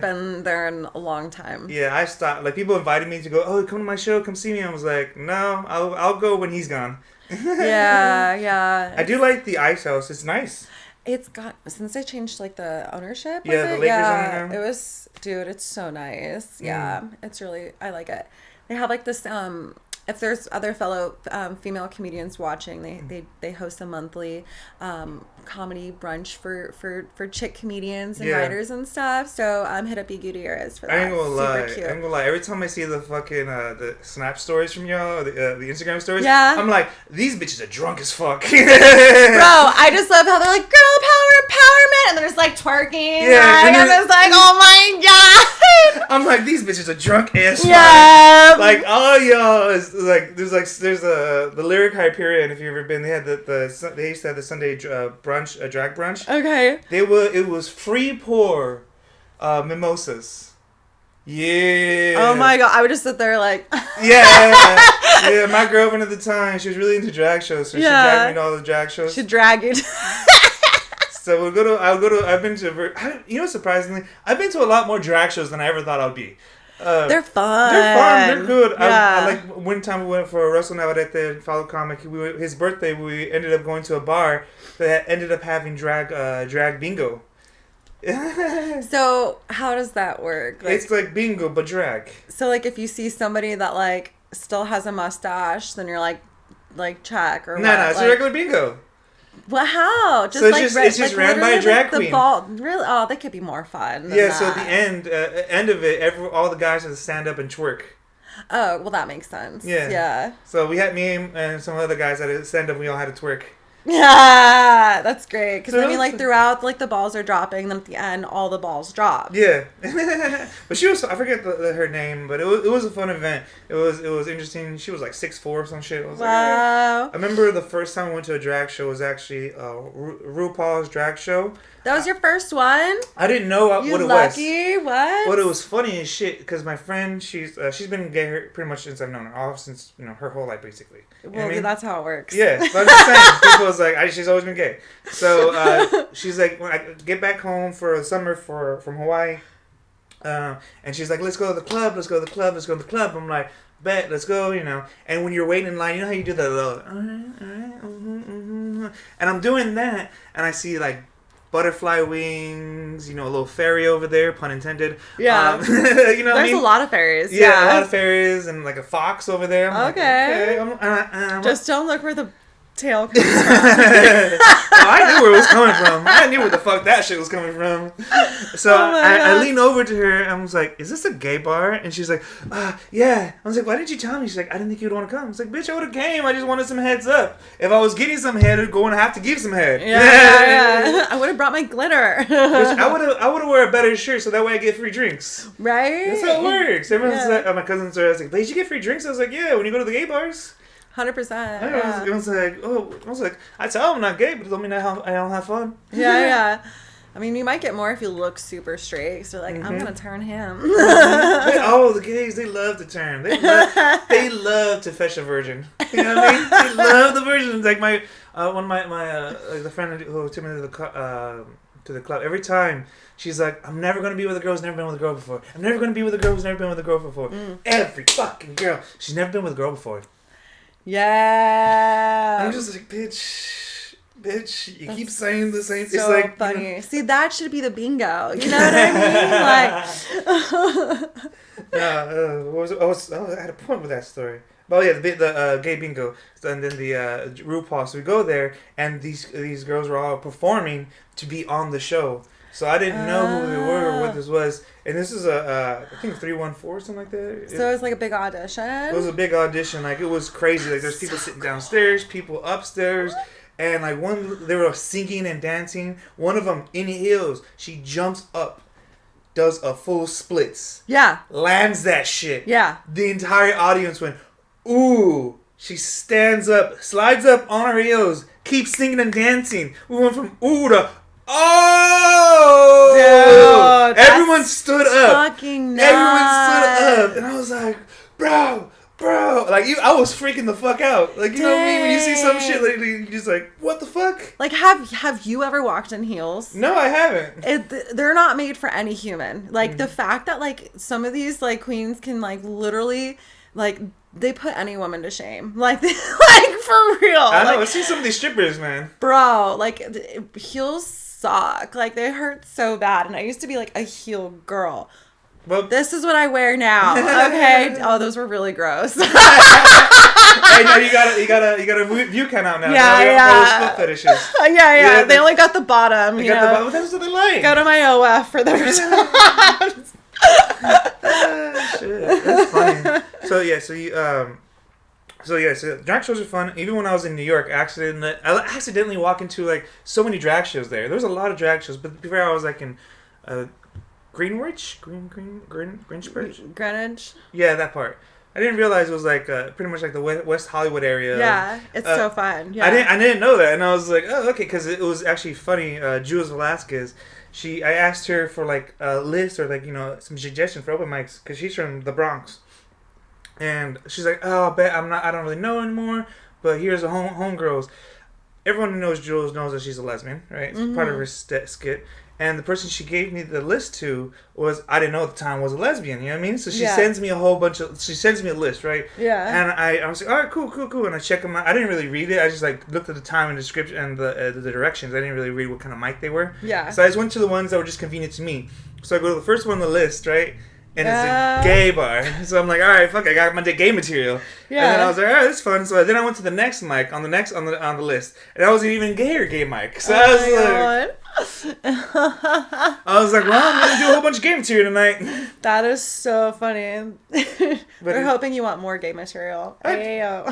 been there in a long time. Yeah, I stopped. Like, people invited me to go, oh, come to my show, come see me. I was like, no, I'll go when he's gone. Yeah. I do like the Ice House. It's nice. It's got, since they changed like the ownership. Yeah, the Lakers on there. It was, dude, it's so nice. Yeah, it's really, I like it. They have like this, if there's other fellow female comedians watching, they host a monthly comedy brunch for chick comedians and writers and stuff. So hit up Gutierrez for that. I ain't gonna lie. Super cute. I ain't gonna lie. Every time I see the fucking the Snap stories from y'all, the Instagram stories, yeah, I'm like, these bitches are drunk as fuck. Bro, I just love how they're like, girl power empowerment, and they're just like twerking. Yeah, and I'm just like, oh my god. I'm like, these bitches are drunk as fuck. Yeah. Like, all y'all is like, there's the Lyric Hyperion. If you've ever been, they had they used to have the Sunday brunch, a drag brunch. Okay. It was free pour mimosas. Yeah. Oh my god, I would just sit there like. Yeah. My girlfriend at the time, she was really into drag shows, so she dragged me to all the drag shows. She'd drag you. So I've been to, surprisingly, I've been to a lot more drag shows than I ever thought I'd be. They're fun. They're good. Yeah. I like one time we went for Russell Navarrete, fellow comic. His birthday, we ended up going to a bar that ended up having drag bingo. So how does that work? Like, it's like bingo but drag. So like if you see somebody that like still has a mustache, then you're like check or No, it's a regular bingo. Well, how? Just so it's just ran by a drag queen. Really? Oh, that could be more fun. Yeah. So at the end of it, all the guys had to stand up and twerk. Oh, well, that makes sense. Yeah. So we had me and some other guys that had to stand up. We all had to twerk. Yeah, that's great. Because I mean, like throughout, like the balls are dropping, then at the end, all the balls drop. Yeah, but she was—I forget her name, but it was a fun event. It was interesting. She was like 6'4" or some shit. I was wow. Like, I remember the first time I went to a drag show was actually RuPaul's drag show. That was your first one? I didn't know what it was. Lucky? What? What it was funny as shit because my friend, she's been gay pretty much since I've known her, all since her whole life basically. Well, that's how it works. Yeah, but I'm just saying, people was like, she's always been gay. So she's like, when I get back home for the summer from Hawaii, and she's like, let's go to the club, let's go to the club, let's go to the club. I'm like, bet, let's go, And when you're waiting in line, you know how you do that little, all right, and I'm doing that, and I see like butterfly wings, a little fairy over there, pun intended. Yeah. There's a lot of fairies. Yeah, a lot of fairies and like a fox over there. I'm okay. Like, okay. Just don't look where the tail comes from. I knew where it was coming from. I knew where the fuck that shit was coming from. So I leaned over to her and I was like, is this a gay bar? And she's like, yeah. I was like, why didn't you tell me? She's like, I didn't think you'd want to come. I was like, bitch, I would have came. I just wanted some heads up. If I was getting some head, I'd go and have to give some head. Yeah. I would have brought my glitter. Bitch, I would have wear a better shirt so that way I get free drinks. Right? That's how it works. Everyone's like, my cousins are like, Blaize, you get free drinks? I was like, yeah, when you go to the gay bars. 100%. I was like, I tell them I'm not gay, but it don't mean I don't have fun. Yeah. I mean, you might get more if you look super straight. So like, I'm gonna turn him. The gays, they love to turn. They love to fetch a virgin. You know what I mean? They love the virgins. Like my one of my the friend who took me to the club. Every time she's like, I'm never gonna be with a girl who's never been with a girl before. I'm never gonna be with a girl who's never been with a girl before. Every fucking girl, she's never been with a girl before. Yeah. I'm just like, bitch, you keep saying the same. So it's like funny. See, that should be the bingo. You know what I mean? Like, I had a point with that story. Oh yeah, the gay bingo, and then the RuPaul. So we go there, and these girls were all performing to be on the show. So I didn't know who they were or what this was. And this is I think 314 or something like that. So it was like a big audition? It was a big audition. Like, it was crazy. Like, there's people sitting downstairs, people upstairs. And, like, they were singing and dancing. One of them, in heels, she jumps up, does a full splits. Yeah. Lands that shit. Yeah. The entire audience went, ooh. She stands up, slides up on her heels, keeps singing and dancing. We went from ooh to oh! Dude, everyone stood up. Fucking nuts. Everyone stood up, and I was like, bro. Like, I was freaking the fuck out. Like, you know what I mean? When you see some shit, like, you're just like, what the fuck? Like, have you ever walked in heels? No, I haven't. They're not made for any human. Like, the fact that, like, some of these, like, queens can, like, literally, like, they put any woman to shame. Like, like for real. I know. Like, I've seen some of these strippers, man. Bro, like, heels suck. Like, they hurt so bad. And I used to be, like, a heel girl. Well, this is what I wear now. Okay. Oh, those were really gross. Hey, no, you got a view count out now. Yeah. Foot fetishes. Yeah. They only got the bottom. They got the bottom. That's what they like. Go to my OF for the results. Shit, that's funny. So drag shows are fun. Even when I was in New York, I accidentally walked into like so many drag shows there. There was a lot of drag shows, but before I was like in Greenwich. Yeah, that part. I didn't realize it was like pretty much like the West Hollywood area. Yeah, it's so fun. Yeah, I didn't know that, and I was like, oh, okay, because it was actually funny. Jules Velasquez, I asked her for like a list or like some suggestion for open mics because she's from the Bronx, and she's like, oh, I don't really know anymore, but here's a homegirls. Everyone who knows Jules knows that she's a lesbian, right? It's part of her skit. And the person she gave me the list to I didn't know at the time, was a lesbian, you know what I mean? So she sends me she sends me a list, right? Yeah. And I was like, all right, cool. And I check them out. I didn't really read it. I just like looked at the time and description and the directions. I didn't really read what kind of mic they were. Yeah. So I just went to the ones that were just convenient to me. So I go to the first one on the list, right? And it's a gay bar. So I'm like, all right, fuck, I got my gay material. Yeah. And then I was like, all right, that's fun. So then I went to the next mic on the list. And I wasn't even gay mic. So I was like... I was like, well, I'm going to do a whole bunch of gay material tonight. That is so funny. We're hoping you want more gay material. I have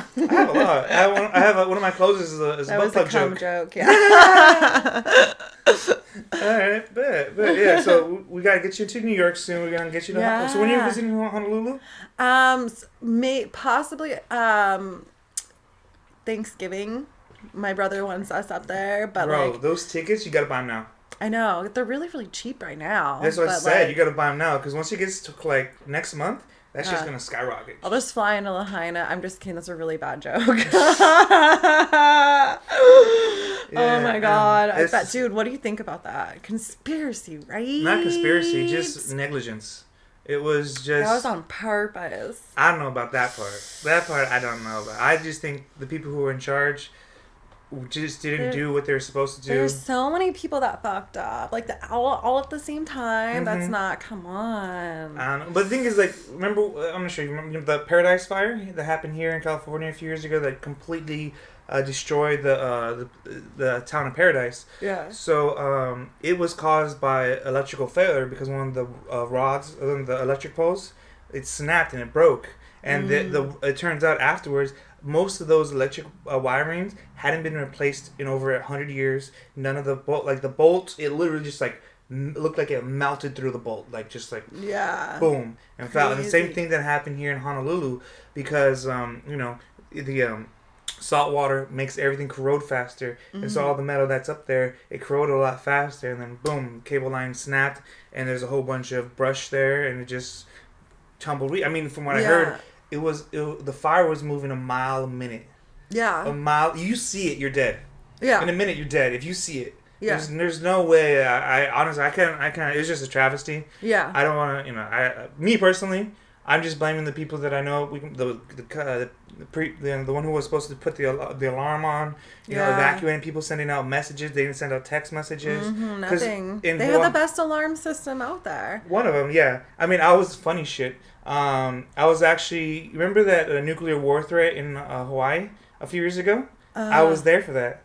a lot. I have one of my clothes is a butt plug joke. Yeah. Alright, but yeah, so we got to get you to New York soon. We're going to get you to So when are you visiting Honolulu? Possibly Thanksgiving. My brother wants us up there, but bro, those tickets, you got to buy them now. I know. They're really, really cheap right now. That's what I said. You got to buy them now because once it gets to like next month, that's just going to skyrocket. I'll just fly into Lahaina. I'm just kidding. That's a really bad joke. Oh my God. I bet, dude, what do you think about that? Conspiracy, right? Not conspiracy, just negligence. It was just... That was on purpose. I don't know about that part. That part I don't know about. I just think the people who were in charge just didn't do what they were supposed to do. There's so many people that fucked up. Like, all at the same time. That's not... Come on. I don't know. But the thing is, like, remember... I'm not sure. You remember the Paradise Fire that happened here in California a few years ago that completely... destroyed the town of Paradise. Yeah. So it was caused by electrical failure because one of the rods, the electric poles, it snapped and it broke. And it turns out afterwards, most of those electric wirings hadn't been replaced in over 100 years. None of the bolts, it literally just like looked like it melted through the bolt, like just like boom and fell. And the same thing that happened here in Honolulu because the salt water makes everything corrode faster, and so all the metal that's up there, it corroded a lot faster, and then boom, cable line snapped, and there's a whole bunch of brush there, and it just tumbled. I mean, from what I heard, the fire was moving a mile a minute. Yeah. A mile. You see it, you're dead. Yeah. In a minute, you're dead if you see it. Yeah. There's no way. I honestly, I can't. It was just a travesty. Yeah. I don't want to. Me personally, I'm just blaming the people that I know. The one who was supposed to put the alarm on, evacuating people, sending out messages. They didn't send out text messages. Nothing. They have the best alarm system out there. One of them, yeah. I mean, I was funny shit. I was actually, remember that nuclear war threat in Hawaii a few years ago? I was there for that.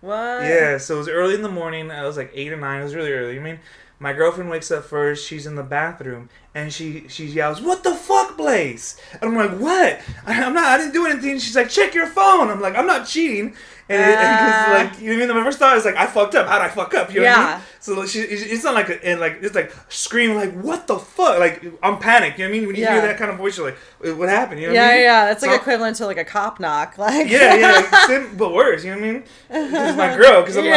What? Yeah, so it was early in the morning. I was like 8 or 9. It was really early. I mean, my girlfriend wakes up first. She's in the bathroom, and she yells, "What the fuck, Blaize?" And I'm like, "What? I didn't do anything." She's like, "Check your phone." I'm like, "I'm not cheating." And because like, you know what I mean? My first thought is like, I fucked up. How'd I fuck up? You know what I mean? So it's not like it's like screaming like, "What the fuck?" Like, I'm panicked. You know what I mean? When you hear that kind of voice, you're like, "What happened?" You know what I mean? Yeah. That's like equivalent to like a cop knock. Like but worse. You know what I mean? This is my girl because I'm like,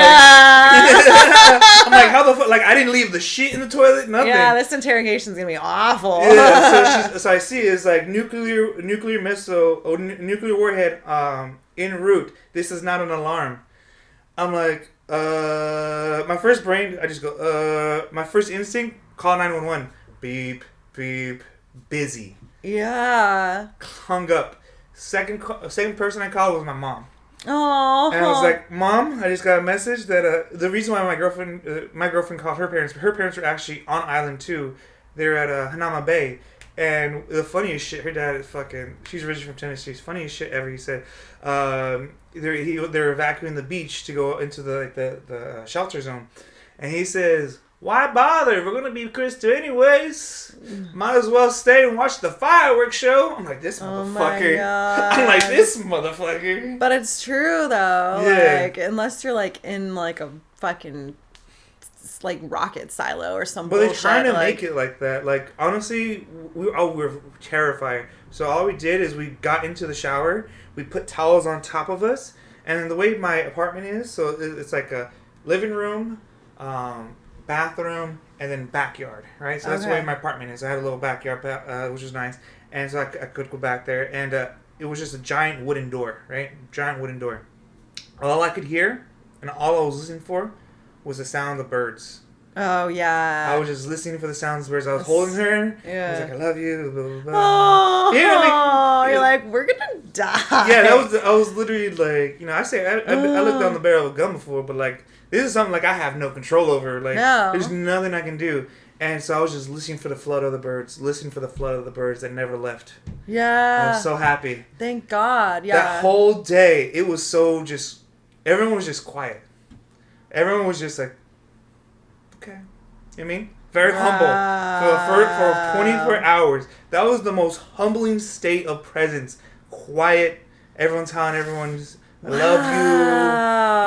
I'm like, how the fuck? Like, I didn't leave the shit in the toilet. Nothing. Yeah, this interrogation's gonna be awful. Yeah. So I see it's like nuclear missile or nuclear warhead en route. This is not an alarm. I'm like, my first brain, I just go, my first instinct, call 911. Beep, beep, busy. Yeah. Hung up. Second person I called was my mom. Oh. And I was like, "Mom, I just got a message that the reason why my girlfriend called her parents were actually on island too. They're at Hanama Bay. And the funniest shit, her dad is she's originally from Tennessee. Funniest shit ever, he said. They're evacuating the beach to go into the shelter zone. And he says, "Why bother? We're going to be Krista anyways. Might as well stay and watch the fireworks show." I'm like, this motherfucker. I'm like, this motherfucker. But it's true, though. Yeah. Like, unless you're, like, in, like, a fucking, like, rocket silo or something. But they're trying to make it like that. Like, honestly, we were terrified. So all we did is we got into the shower. We put towels on top of us. And the way my apartment is, so it's like a living room, bathroom, and then backyard, right? So that's the way my apartment is. I had a little backyard, which was nice. And so I could go back there. And it was just a giant wooden door, right? Giant wooden door. All I could hear, and all I was listening for, was the sound of birds. Oh, yeah. I was just listening for the sounds of birds. I was holding her. Yeah. I was like, "I love you." Blah, blah, blah. Oh, yeah, you're like, we're gonna die. Yeah, I was literally like, you know, I looked down the barrel of a gun before, but like, this is something like I have no control over. Like, there's nothing I can do. And so I was just listening for the flood of the birds, that never left. Yeah. I was so happy. Thank God. Yeah. That whole day, it was so just, everyone was just quiet. Everyone was just like, okay. You know what I mean? Very humble. For 24 hours. That was the most humbling state of presence. Quiet. Everyone's telling everyone's, "I love you."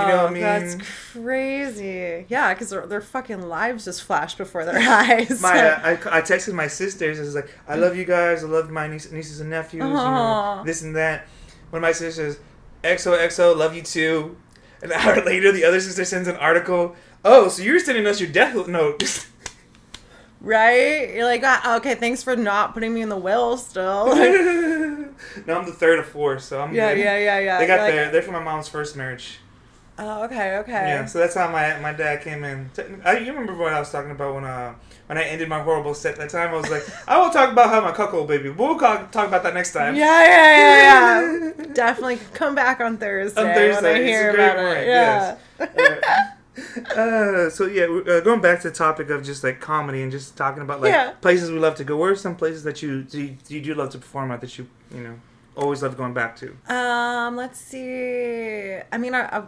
You know what I mean? That's crazy. Yeah, because their fucking lives just flashed before their eyes. I texted my sisters. I was like, "I love you guys. I love my nieces and nephews. You know, this and that." One of my sisters, "XOXO, love you too." An hour later, the other sister sends an article. "Oh, so you're sending us your death note." Right? You're like, okay, thanks for not putting me in the will still. No, I'm the third of four, so I'm good. Yeah. They're from my mom's first marriage. Oh, okay. Yeah, so that's how my dad came in. You remember what I was talking about when I ended my horrible set that time? I was like, I won't talk about how my cuckold baby. We'll talk about that next time. Yeah. Definitely come back on Thursday. When I hear about it. Yeah. Yes. Going back to the topic of just like comedy and just talking about like places we love to go. Where are some places that you do love to perform at that you know always love going back to? Let's see. I mean, I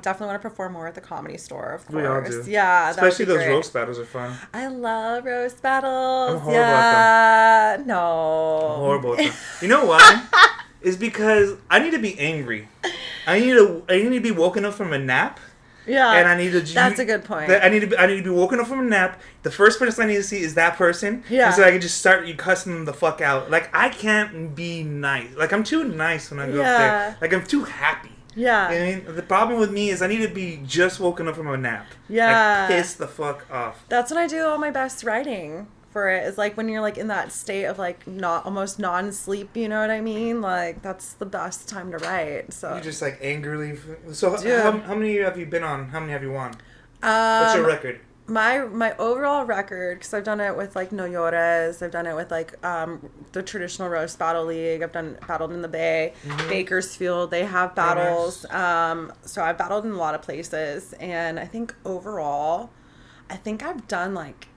definitely want to perform more at the Comedy Store, of course. We all do. Yeah, especially those roast battles are fun. I love roast battles. I'm horrible at them. No. I'm horrible at them. You know why? It's because I need to be angry. I need to be woken up from a nap. Yeah, and I need to. That's a good point. I need to be woken up from a nap. The first person I need to see is that person. Yeah. And so I can just start cussing them the fuck out. Like, I can't be nice. Like, I'm too nice when I go up there. Like, I'm too happy. Yeah. You know what I mean? The problem with me is I need to be just woken up from a nap. Yeah. Like, piss the fuck off. That's when I do all my best writing for it. Is like when you're like in that state of like not almost non-sleep, you know what I mean? Like that's the best time to write. So you just like angrily. So how many have you been on? How many have you won? What's your record? my overall record, because I've done it with like No Llores, I've done it with like the traditional roast battle league. I've battled in the Bay, Bakersfield. They have battles. So I've battled in a lot of places, and I think overall, I think I've done like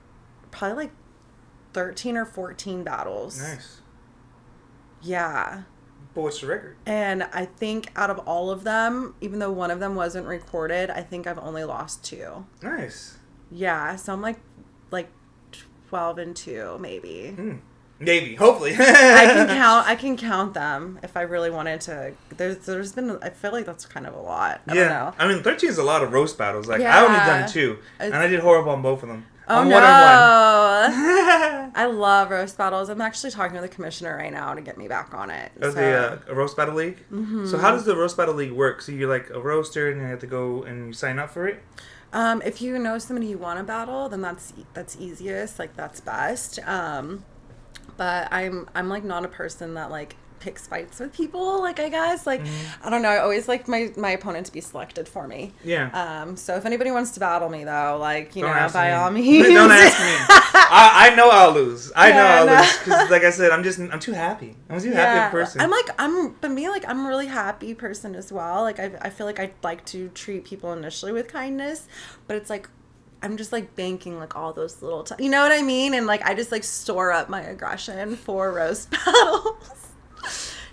probably like 13 or 14 battles. Nice. Yeah. But what's the record? And I think out of all of them, even though one of them wasn't recorded, I think I've only lost 2. Nice. Yeah, so I'm like 12-2 maybe. Maybe, hopefully. I can count them if I really wanted to. There's been, I feel like that's kind of a lot. I don't know. I mean 13 is a lot of roast battles. Like I only done 2, and I did horrible on both of them. Oh I'm no! 1-1. I love roast battles. I'm actually talking to the commissioner right now to get me back on it. Of the roast battle league. So how does the roast battle league work? So you're like a roaster, and you have to go and you sign up for it. If you know somebody you want to battle, then that's easiest. Like that's best. But I'm like not a person that like picks fights with people. Like I guess like I don't know. I always like my opponent to be selected for me. Yeah. So if anybody wants to battle me though, like Don't ask by me. all means. Don't ask me. I know I'll lose. I know I'll lose because like I said, I'm too happy. I'm too happy of a person. I'm a really happy person as well. Like I feel like I'd like to treat people initially with kindness, but it's like I'm just like banking like all those little you know what I mean? And like I just like store up my aggression for roast battles.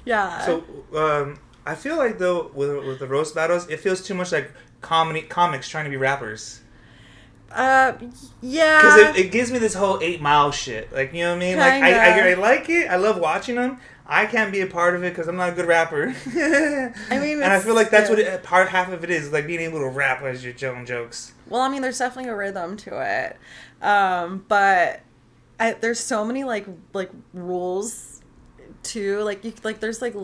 Yeah. So I feel like though with the roast battles, it feels too much like comics trying to be rappers. Yeah. Because it gives me this whole 8 Mile shit. Like, you know what I mean? Like, I like it. I love watching them. I can't be a part of it because I'm not a good rapper. I mean, and I feel like that's what half of it is, like being able to rap as your own jokes. Well, I mean, there's definitely a rhythm to it. But there's so many like rules too. Like there's like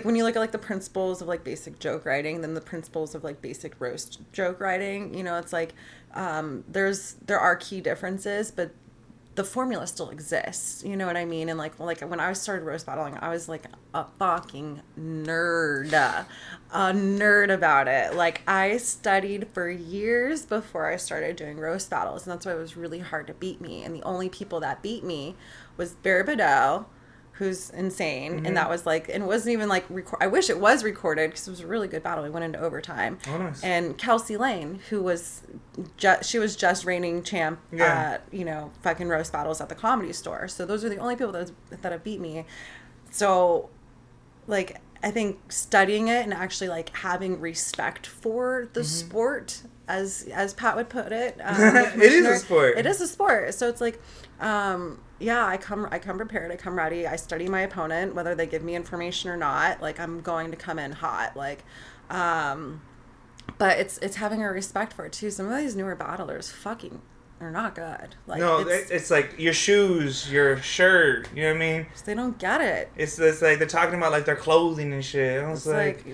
when you look at like the principles of like basic joke writing, then the principles of like basic roast joke writing, you know, it's like there are key differences, but the formula still exists, you know what I mean? And like when I started roast battling, I was like a fucking nerd about it. Like I studied for years before I started doing roast battles, and that's why it was really hard to beat me. And the only people that beat me was Barry Badeau, who's insane, and that was like, and it wasn't even like I wish it was recorded because it was a really good battle. We went into overtime. Oh, nice. And Kelsey Lane, who was she was just reigning champ at fucking roast battles at the Comedy Store. So those are the only people that have beat me. So like I think studying it and actually like having respect for the sport, as Pat would put it, it is a sport. It is a sport. So it's like I come prepared, I come ready, I study my opponent, whether they give me information or not. Like I'm going to come in hot. Like but it's having a respect for it too. Some of these newer battlers fucking are not good. Like no, it's like your shoes, your shirt, you know what I mean? They don't get it. It's like they're talking about like their clothing and shit. And it's like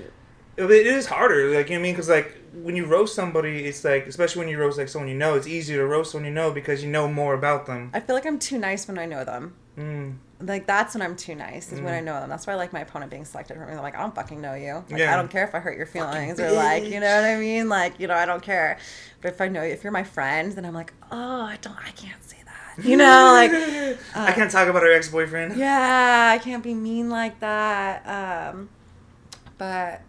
it is harder, like, you know what I mean? Because like when you roast somebody, it's like, especially when you roast like someone you know, it's easier to roast someone you know because you know more about them. I feel like I'm too nice when I know them. Like that's when I'm too nice, is when I know them. That's why I like my opponent being selected for me. I'm like, I don't fucking know you. Like I don't care if I hurt your feelings or like, you know what I mean? Like, you know, I don't care. But if I know you, if you're my friend, then I'm like, oh, I can't say that. You know, like I can't talk about her ex-boyfriend. Yeah, I can't be mean like that. But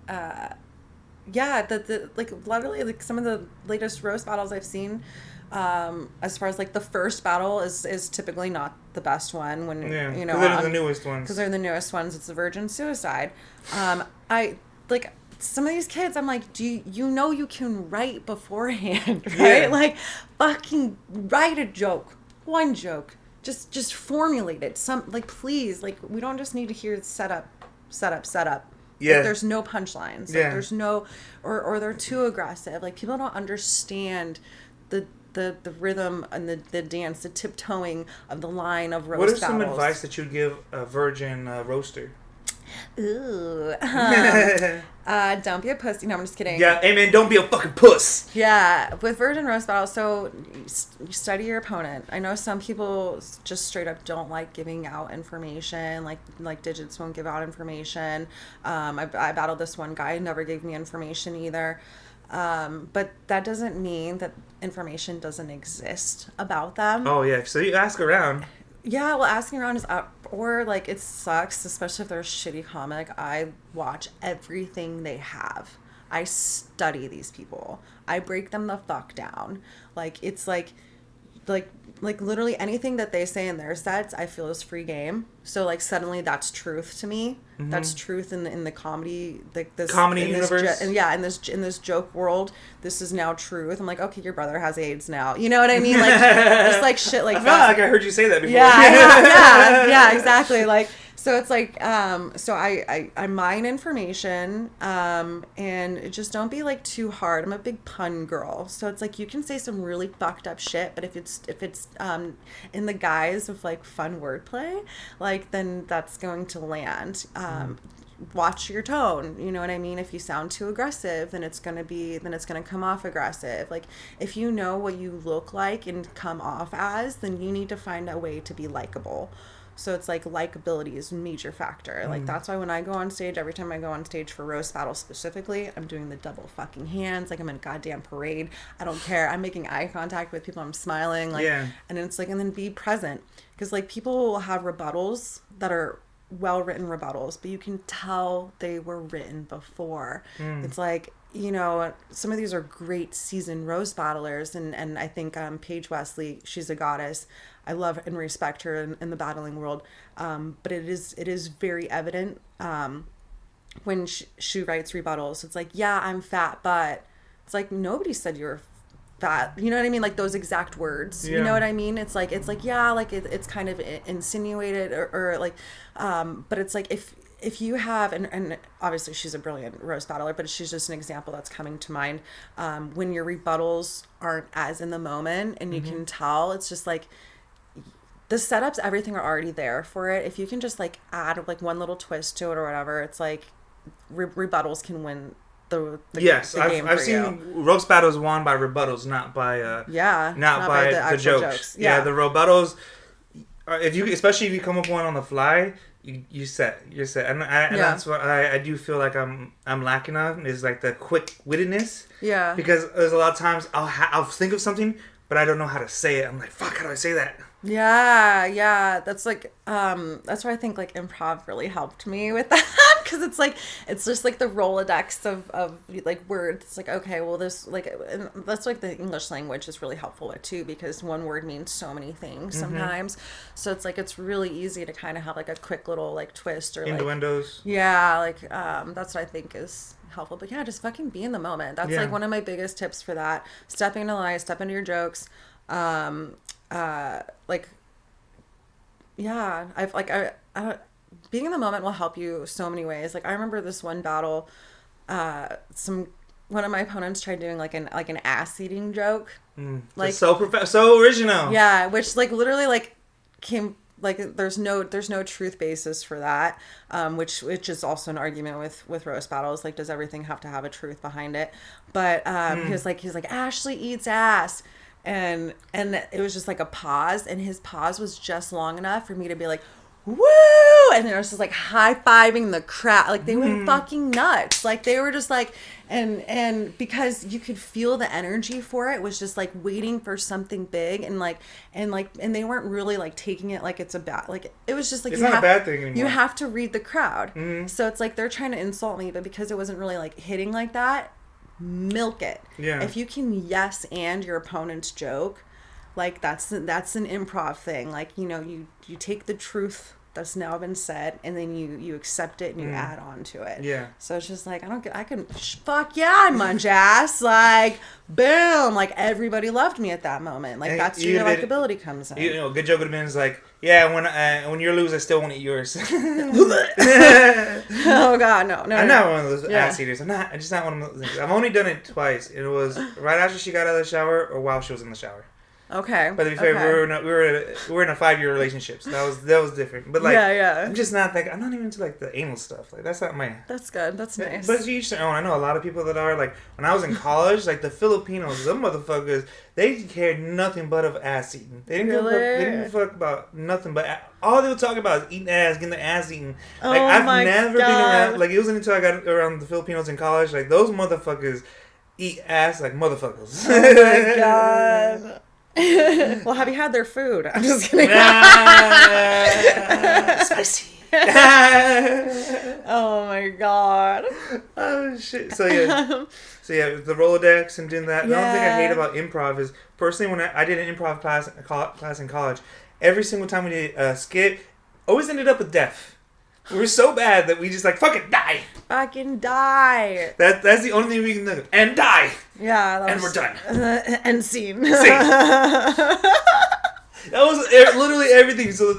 yeah, the like literally like some of the latest roast battles I've seen, as far as like the first battle is typically not the best one when you know they're the newest ones. Because they're the newest ones. It's a virgin suicide. I like some of these kids. I'm like, do you know you can write beforehand, right? Yeah. Like fucking write a joke, one joke. Just formulate it. Some like please, like we don't just need to hear set up. Yeah. Like, there's no punchlines. Like, Yeah. there's no, or they're too aggressive. Like people don't understand the rhythm and the dance, the tiptoeing of the line of roast battles. What are some advice that you'd give a virgin roaster? Ooh. Don't be a pussy. No, I'm just kidding. Yeah, hey man, don't be a fucking puss. Yeah, with virgin roast battles, so you study your opponent. I know some people just straight up don't like giving out information, like digits won't give out information. I battled this one guy who never gave me information either. But that doesn't mean that information doesn't exist about them. Oh yeah, so you ask around. Yeah, well, asking around is up, or like it sucks, especially if they're a shitty comic. I watch everything they have. I study these people. I break them the fuck down. Like it's like like literally anything that they say in their sets, I feel is free game. So like suddenly that's truth to me. Mm-hmm. That's truth in the comedy, like this comedy universe. And yeah, in this joke world, this is now truth. I'm like, okay, your brother has AIDS now. You know what I mean? Like just like shit like I that. felt like I heard you say that before. Yeah, exactly. Like so it's like so I mine information and just don't be like too hard. I'm a big pun girl. So it's like you can say some really fucked up shit, but if it's in the guise of like fun wordplay, like then that's going to land. Watch your tone, you know what I mean? If you sound too aggressive, then it's gonna come off aggressive. Like if you know what you look like and come off as, then you need to find a way to be likable. So it's like likability is a major factor. Like that's why when I go on stage, every time I go on stage for roast battle specifically, I'm doing the double fucking hands. Like I'm in a goddamn parade. I don't care. I'm making eye contact with people. I'm smiling. Like, and it's like, and then be present. Because like people will have rebuttals that are well-written rebuttals, but you can tell they were written before. It's like, you know, some of these are great seasoned roast battlers, and I think Paige Wesley, she's a goddess. I love and respect her in the battling world, but it is very evident when she writes rebuttals. It's like, yeah, I'm fat, but it's like nobody said you were fat. You know what I mean? Like those exact words. Yeah. You know what I mean? It's like yeah, like it's kind of insinuated or like, but it's like if you have, and obviously she's a brilliant roast battler, but she's just an example that's coming to mind. When your rebuttals aren't as in the moment and you can tell, it's just like the setups, everything are already there for it. If you can just like add like one little twist to it or whatever, it's like rebuttals can win the yes, the game I've seen roast battles won by rebuttals, not by not by the jokes. Yeah, the rebuttals. Especially if you come up with one on the fly, you're set, and that's what I do feel like I'm lacking on is like the quick wittedness. Yeah. Because there's a lot of times I'll think of something, but I don't know how to say it. I'm like, fuck, how do I say that? Yeah. That's like, that's why I think like improv really helped me with that. Cause it's just like the Rolodex of like words. It's like, okay, well this like, and that's like the English language is really helpful with too, because one word means so many things sometimes. So it's like, it's really easy to kind of have like a quick little like twist or innuendos. Like, yeah. Like, that's what I think is helpful. But yeah, just fucking be in the moment. That's like one of my biggest tips for that. Stepping into life, step into your jokes. Like, yeah, I being in the moment will help you so many ways. Like I remember this one battle, one of my opponents tried doing like an ass eating joke. Like so original. Yeah, which like literally like came like there's no truth basis for that, which is also an argument with roast battles. Like, does everything have to have a truth behind it? But he was like Ashley eats ass. And it was just like a pause, and his pause was just long enough for me to be like, woo! And it was just like high-fiving the crowd. Like they went fucking nuts. Like they were just like, and because you could feel the energy for it was just like waiting for something big, and they weren't really like taking it like it's a bad, like it was just like, it's not a bad thing anymore. You have to read the crowd. So it's like they're trying to insult me, but because it wasn't really like hitting like that, milk it. Yeah. If you can yes and your opponent's joke, like that's an improv thing. Like, you know, you take the truth that's now been said, and then you accept it and you add on to it. Yeah. So it's just like fuck yeah, I munch ass. Like boom, like everybody loved me at that moment. Like and that's where your likability comes in. You know, good joke would have been is like, yeah, when you lose, I still won't eat yours. Oh God, no. I'm not one of those ass eaters. I'm just not one of those things. I've only done it twice. It was right after she got out of the shower or while she was in the shower. Okay. But to be fair, we were in a 5-year relationship, so that was different. But like, I'm just not like, I'm not even into like the anal stuff. Like that's not my. That's good. That's nice. But each their own. I know a lot of people that are like, when I was in college, like the Filipinos, them motherfuckers, they cared nothing but of ass eating. They didn't give a fuck about nothing but all they would talk about is eating ass, getting the ass eaten. Like I've never been around. Like it wasn't until I got around the Filipinos in college. Like those motherfuckers eat ass like motherfuckers. Oh my god. Well, have you had their food? I'm just kidding. Spicy. Oh my god. Oh shit. So yeah, the Rolodex and doing that. The only thing I hate about improv is personally when I did an improv class in college, every single time we did a skit, always ended up with death. We were so bad that we just like fucking die. Fucking die. That's the only thing we can think of. And die. Yeah. And we're done. End scene. That was literally everything. So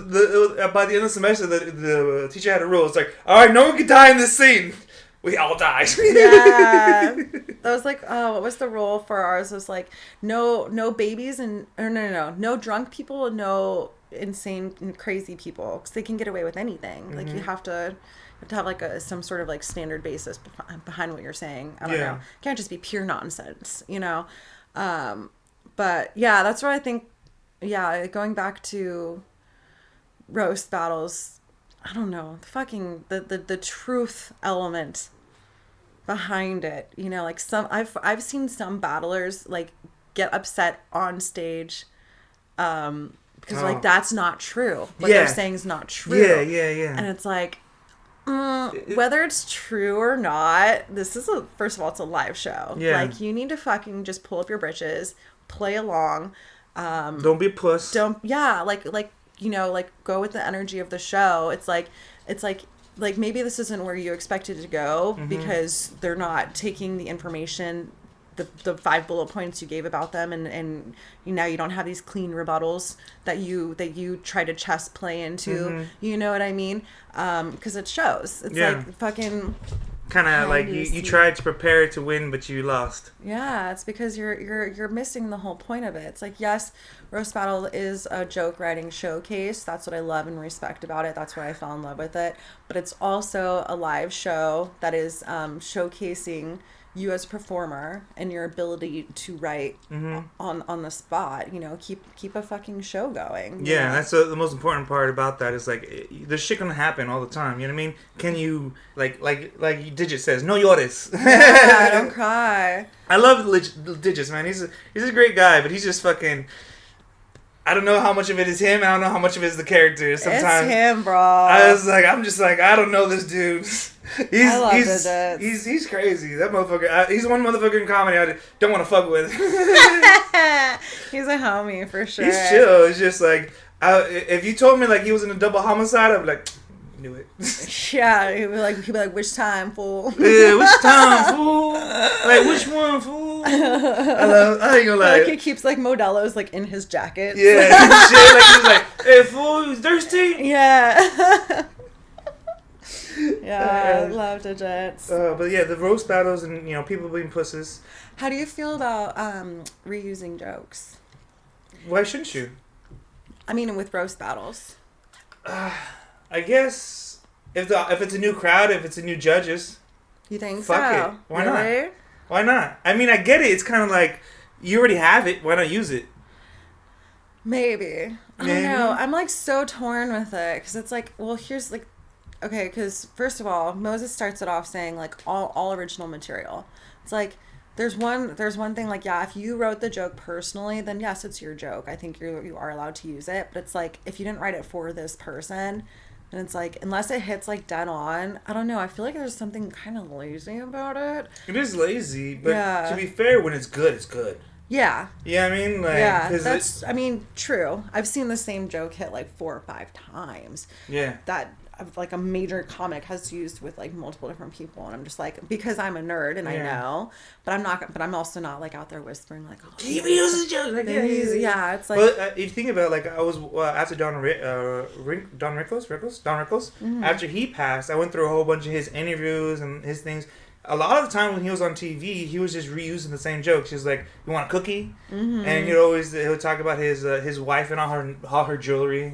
by the end of the semester, the teacher had a rule. It's like, all right, no one can die in this scene. We all die. Yeah. That was like, what was the rule for ours? It was like, no babies no drunk people, no insane and crazy people, because they can get away with anything. Mm-hmm. Like you have to have like some sort of like standard basis behind what you're saying. I don't know. It can't just be pure nonsense, you know? But yeah, that's where I think, going back to roast battles, I don't know, the truth element behind it, you know, like I've seen some battlers like get upset on stage, because like that's not true. What they're saying is not true. Yeah. And it's like, whether it's true or not, first of all, it's a live show. Yeah. Like you need to fucking just pull up your britches, play along. Don't be a puss. Like you know, like go with the energy of the show. It's like maybe this isn't where you expected to go, mm-hmm. because they're not taking the information, the 5 bullet points you gave about them, and now you don't have these clean rebuttals that you try to chess play into. Mm-hmm. You know what I mean? Because it shows. It's like fucking. Kind of like you tried to prepare to win, but you lost. Yeah, it's because you're missing the whole point of it. It's like, yes, roast battle is a joke writing showcase. That's what I love and respect about it. That's why I fell in love with it. But it's also a live show that is showcasing you as a performer and your ability to write mm-hmm. on the spot. You know, keep a fucking show going. Yeah, that's the most important part about that is like there's shit gonna happen all the time. You know what I mean? Can you like Digit says, no llores. Yeah, don't cry. I love Digits, man. He's a great guy, but he's just fucking. I don't know how much of it is him. I don't know how much of it is the character. Sometimes it's him, bro. I'm just like, I don't know this dude. He's crazy. That motherfucker. He's one motherfucker in comedy I don't want to fuck with. He's a homie for sure. He's chill. It's just like, if you told me like he was in a double homicide, I'd be like, knew it. Yeah, he'd be like, which time, fool? Yeah, which time, fool? Like, which one, fool? I ain't gonna lie. Like he keeps like Modelo's like in his jacket. Yeah, shit. Like he's like, hey, fool, you thirsty? Yeah. Yeah, I love Digits. But yeah, the roast battles and people being pussies. How do you feel about reusing jokes? Why shouldn't you? I mean, with roast battles. I guess if it's a new crowd, if it's a new judges. You think fuck so? It. Why not? Why not? I mean, I get it. It's kind of like you already have it. Why not use it? Maybe. I don't know. I'm like so torn with it because it's like, well, here's like. Okay, because first of all, Moses starts it off saying like all original material. It's like there's one thing like, yeah, if you wrote the joke personally, then yes, it's your joke. I think you are allowed to use it. But it's like if you didn't write it for this person, then it's like unless it hits like dead on, I don't know. I feel like there's something kind of lazy about it. It is lazy, but to be fair, when it's good, it's good. Yeah. Yeah, I mean, like... Yeah, I mean, true. I've seen the same joke hit like 4 or 5 times. Yeah. That... like a major comic has used with like multiple different people, and I'm just like, because I'm a nerd and I know, but I'm also not like out there whispering like, oh, keep using jokes like yeah, it's like. Well, if you think about it, like I was after Don Rickles, mm-hmm. After he passed, I went through a whole bunch of his interviews and his things. A lot of the time when he was on TV, he was just reusing the same jokes. He was like, "You want a cookie?" Mm-hmm. And he'll talk about his wife and all her jewelry.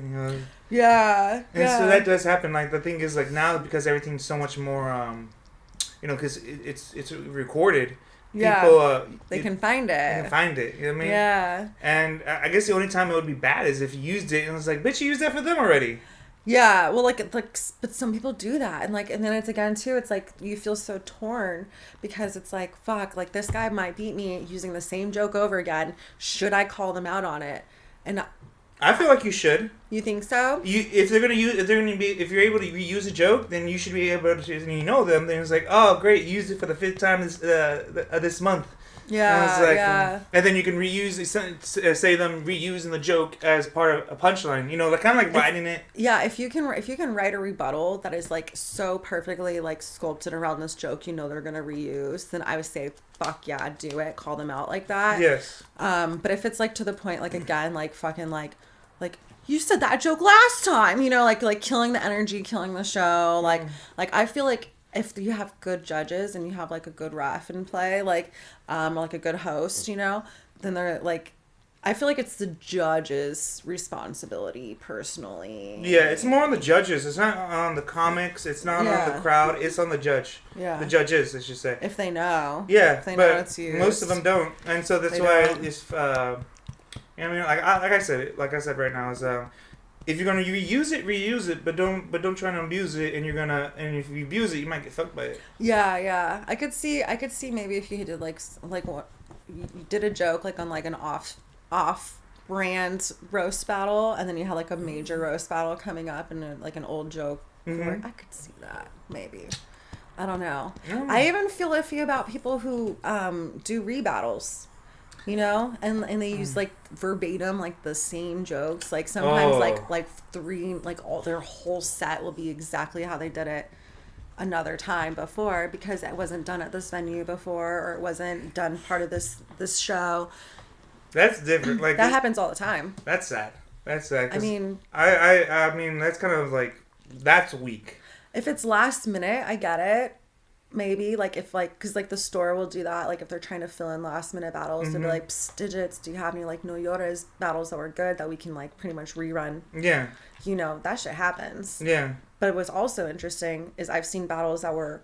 Yeah. And so that does happen. Like the thing is, like now because everything's so much more, because it's recorded. Yeah. People, they can find it. They can find it. You know what I mean? Yeah. And I guess the only time it would be bad is if you used it and it was like, bitch, you used that for them already. Yeah, well, but some people do that, and then it's again too. It's like you feel so torn because it's like, fuck, like this guy might beat me using the same joke over again. Should I call them out on it? And I feel like you should. You think so? If you're able to reuse a joke, then you should be able to. And you know them, then it's like, oh, great, use it for the 5th time this month. Yeah, like, yeah. And then you can say them reusing the joke as part of a punchline. You know, like kind of like writing it. Yeah, if you can write a rebuttal that is like so perfectly like sculpted around this joke, you know they're gonna reuse. Then I would say, fuck yeah, do it. Call them out like that. Yes. But if it's like to the point, like again, like fucking like you said that joke last time, you know, like killing the energy, killing the show, like I feel like if you have good judges and you have like a good ref in play, like a good host, you know, then they're like, I feel like it's the judge's responsibility personally. Yeah, it's more on the judges. It's not on the comics. It's not on the crowd. It's on the judge. Yeah. The judges, I should say. If they know. Yeah, if they but know it's used. Most of them don't, and so that's why it's. I mean, like I said right now is if you're gonna reuse it, but don't try to abuse it, and if you abuse it, you might get fucked by it. Yeah. I could see maybe if you did like what you did a joke like on like an off brand roast battle, and then you had like a major roast battle coming up and like an old joke. Mm-hmm. I could see that maybe. I don't know. I even feel iffy about people who do rebattles. You know, and they use like verbatim like the same jokes. Like sometimes like three, like all their whole set will be exactly how they did it another time before because it wasn't done at this venue before or it wasn't done part of this show. That's different. Like that happens all the time. That's sad. I mean, I mean that's kind of like that's weak. If it's last minute, I get it. Maybe like if like because like the store will do that like if they're trying to fill in last minute battles they'll be like, psst, digits, do you have any like no llores battles that were good that we can like pretty much rerun? Yeah, you know, that shit happens. Yeah, but what's also interesting is I've seen battles that were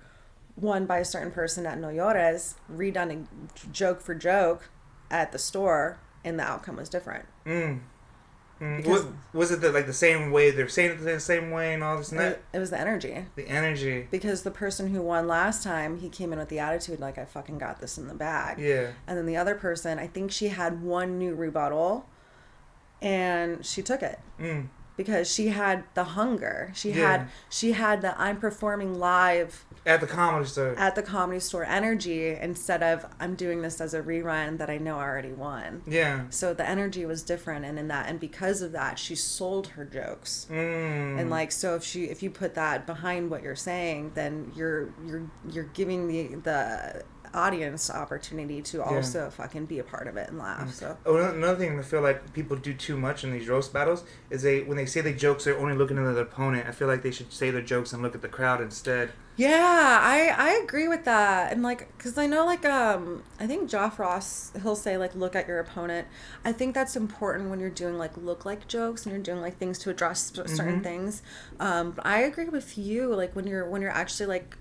won by a certain person at no llores redone joke for joke at the store and the outcome was different. Was it the same way they're saying it the same way and all this and that? It was the energy. The energy. Because the person who won last time, he came in with the attitude like, I fucking got this in the bag. Yeah. And then the other person, I think she had one new rebuttal and she took it. Because she had the hunger. She had the I'm performing live at the comedy store. At the comedy store energy instead of I'm doing this as a rerun that I know I already won. Yeah. So the energy was different and because of that she sold her jokes. And like so if you put that behind what you're saying, then you're giving the audience opportunity to also fucking be a part of it and laugh. So another thing I feel like people do too much in these roast battles is when they say the jokes they're only looking at their opponent. I feel like they should say their jokes and look at the crowd instead. Yeah, I agree with that. And like because I know like I think Joff Ross, he'll say like look at your opponent. I think that's important when you're doing like look like jokes and you're doing like things to address certain things. But I agree with you like when you're actually like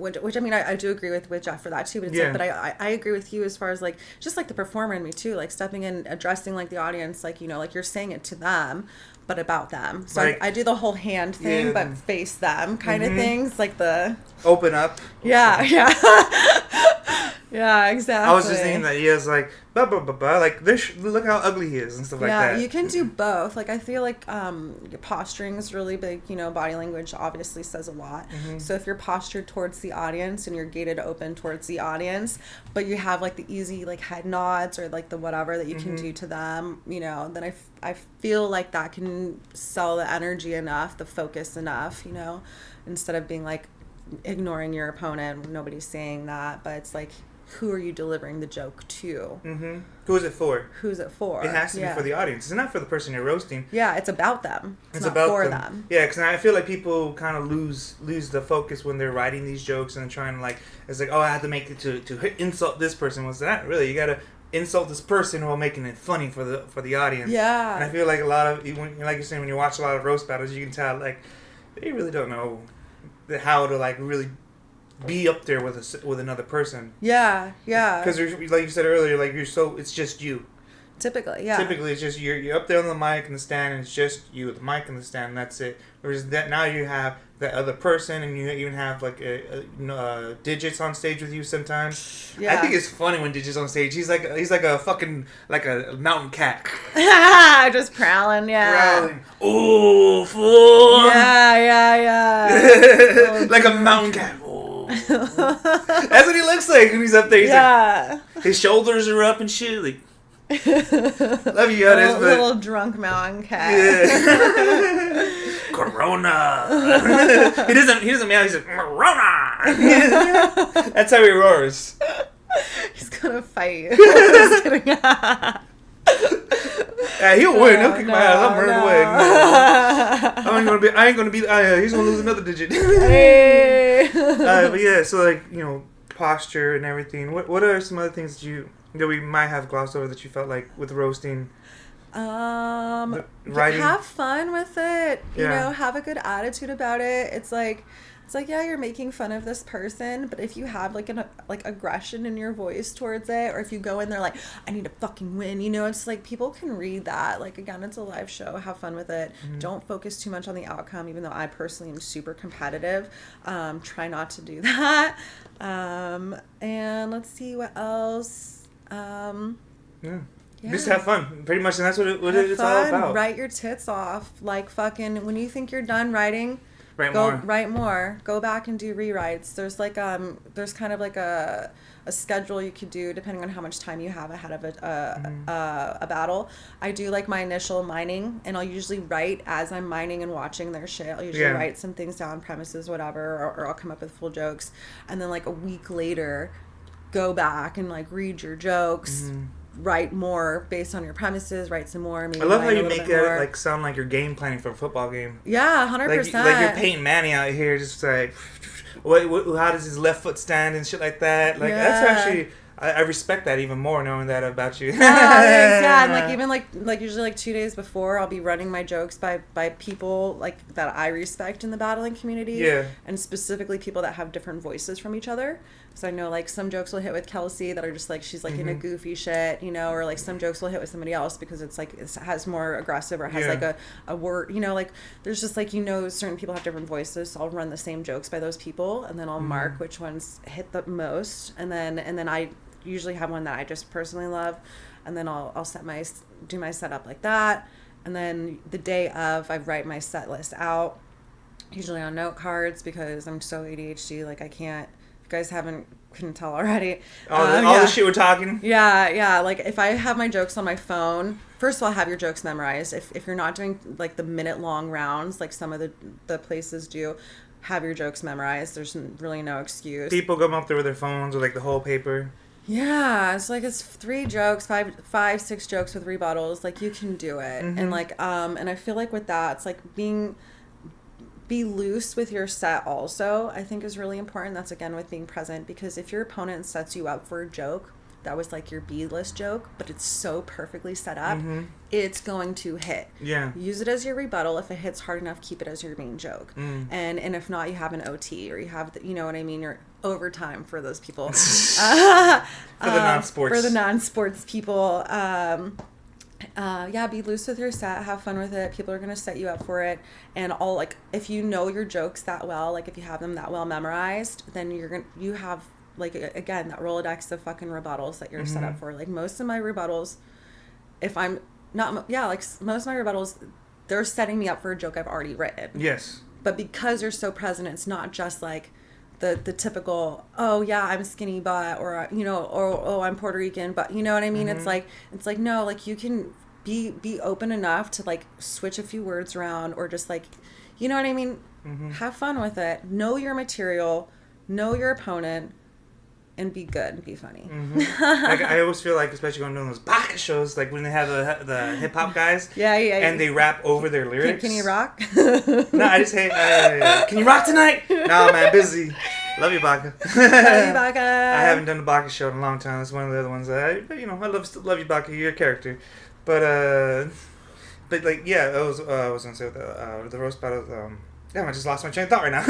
which I mean I do agree with Jeff for that too, but it's like, but I agree with you as far as like just like the performer in me too, like stepping in, addressing like the audience, like you know, like you're saying it to them but about them. So like, I do the whole hand thing but face them kind of things, like the open up. Yeah. Yeah, exactly. I was just thinking that he has like blah blah blah blah like this. Look how ugly he is and stuff like that. Yeah, you can do both. Like I feel like posturing is really big. You know, body language obviously says a lot. So if you're postured towards the audience and you're gated open towards the audience, but you have like the easy like head nods or like the whatever that you can do to them, you know, then I feel like that can sell the energy enough, the focus enough, you know, instead of being like ignoring your opponent. Nobody's saying that, but it's like, who are you delivering the joke to? Who is it for? Who's it for? It has to be for the audience. It's not for the person you're roasting. Yeah, it's about them. It's not about for them. Yeah, because I feel like people kind of lose the focus when they're writing these jokes and trying to like, it's like, oh, I have to make it to insult this person. Well, it's not really. You got to insult this person while making it funny for the audience. Yeah. And I feel like a lot of, like you're saying, when you watch a lot of roast battles, you can tell like they really don't know how to like really be up there with another person. Yeah. Because like you said earlier, like it's just you. Typically, yeah. Typically, it's just you're up there on the mic and the stand, and it's just you with the mic and the stand, and that's it. Whereas that now you have the other person, and you even have like Digits on stage with you sometimes. Yeah. I think it's funny when Digits on stage. He's like a fucking like a mountain cat. Just prowling, yeah. Prowling. Oh, fool. Yeah. Like a mountain cat. That's what he looks like when he's up there. He's like, his shoulders are up and shit. Like, love you, Yotis, but little drunk mountain cat. Yeah. Corona. he doesn't meow. He's like Corona. That's how he roars. He's gonna fight you. Just kidding. Yeah, he'll win. He'll kick my ass. I'm running away. No. I ain't gonna be. He's gonna lose another digit. Hey. But yeah, so like posture and everything. What are some other things that we might have glossed over that you felt like with roasting? Writing. Have fun with it. You know, have a good attitude about it. It's like yeah, you're making fun of this person, but if you have like aggression in your voice towards it, or if you go in there like, I need to fucking win, it's like people can read that. Like, again, it's a live show. Have fun with it. Mm-hmm. Don't focus too much on the outcome, even though I personally am super competitive. Try not to do that. And let's see what else. Yeah. Just have fun, pretty much, and that's what it's all about. Write your tits off. Like, fucking, when you think you're done writing, write more. Go back and do rewrites. There's like there's kind of like a schedule you could do depending on how much time you have ahead of a battle. I do like my initial mining, and I'll usually write as I'm mining and watching their shit. I'll usually write some things down, premises, whatever, or I'll come up with full jokes, and then like a week later, go back and like read your jokes. Mm-hmm. Write more based on your premises. Write some more. Maybe I love how you make it like sound like you're game planning for a football game. Yeah, 100%. Like you're Peyton Manning out here, just like, how does his left foot stand and shit like that. Like that's actually, I respect that even more knowing that about you. Yeah, and like even like usually like 2 days before, I'll be running my jokes by people like that I respect in the battling community. Yeah, and specifically people that have different voices from each other. So I know like some jokes will hit with Kelsey that are just like she's like in a goofy shit, or like some jokes will hit with somebody else because it's like it has more aggressive or has like a word, like there's just like certain people have different voices. So I'll run the same jokes by those people, and then I'll mark which ones hit the most, and then I usually have one that I just personally love, and then I'll do my setup like that, and then the day of I write my set list out, usually on note cards because I'm so ADHD, like I can't. Guys couldn't tell already. All the shit we're talking. Yeah. Like if I have my jokes on my phone, first of all, have your jokes memorized. If you're not doing like the minute long rounds, like some of the places do, have your jokes memorized. There's really no excuse. People come up there with their phones with like the whole paper. Yeah, it's like it's 3 jokes, 6 jokes with rebuttals. Like you can do it, and like and I feel like with that, it's like be loose with your set also, I think is really important. That's again with being present, because if your opponent sets you up for a joke that was like your B-list joke, but it's so perfectly set up, it's going to hit. Yeah. Use it as your rebuttal. If it hits hard enough, keep it as your main joke. And if not, you have an OT, or you have what I mean, your overtime for those people. For the non-sports people. Be loose with your set, have fun with it. People are going to set you up for it, and all like if you know your jokes that well, like if you have them that well memorized, then you have like again that Rolodex of fucking rebuttals that you're set up for. Like most of my rebuttals, if I'm not like most of my rebuttals, they're setting me up for a joke I've already written. Yes. But because you're so present, it's not just like the typical, oh yeah, I'm skinny but, or oh I'm Puerto Rican but, you know what I mean? It's like no, like you can be open enough to like switch a few words around, or just like, you know what I mean? Have fun with it. Know your material, know your opponent, and be good and be funny. Like I always feel like, especially when doing those baka shows, like when they have the hip hop guys, and they rap over their lyrics. Can you rock? No, I just hate. Can you rock tonight? No, man, busy. Love you, Baka. Love you, Baka. I haven't done a Baka show in a long time. That's one of the other ones that I love you, Baka. You're a character, but like I was gonna say the roast battle. Damn, I just lost my train of thought right now.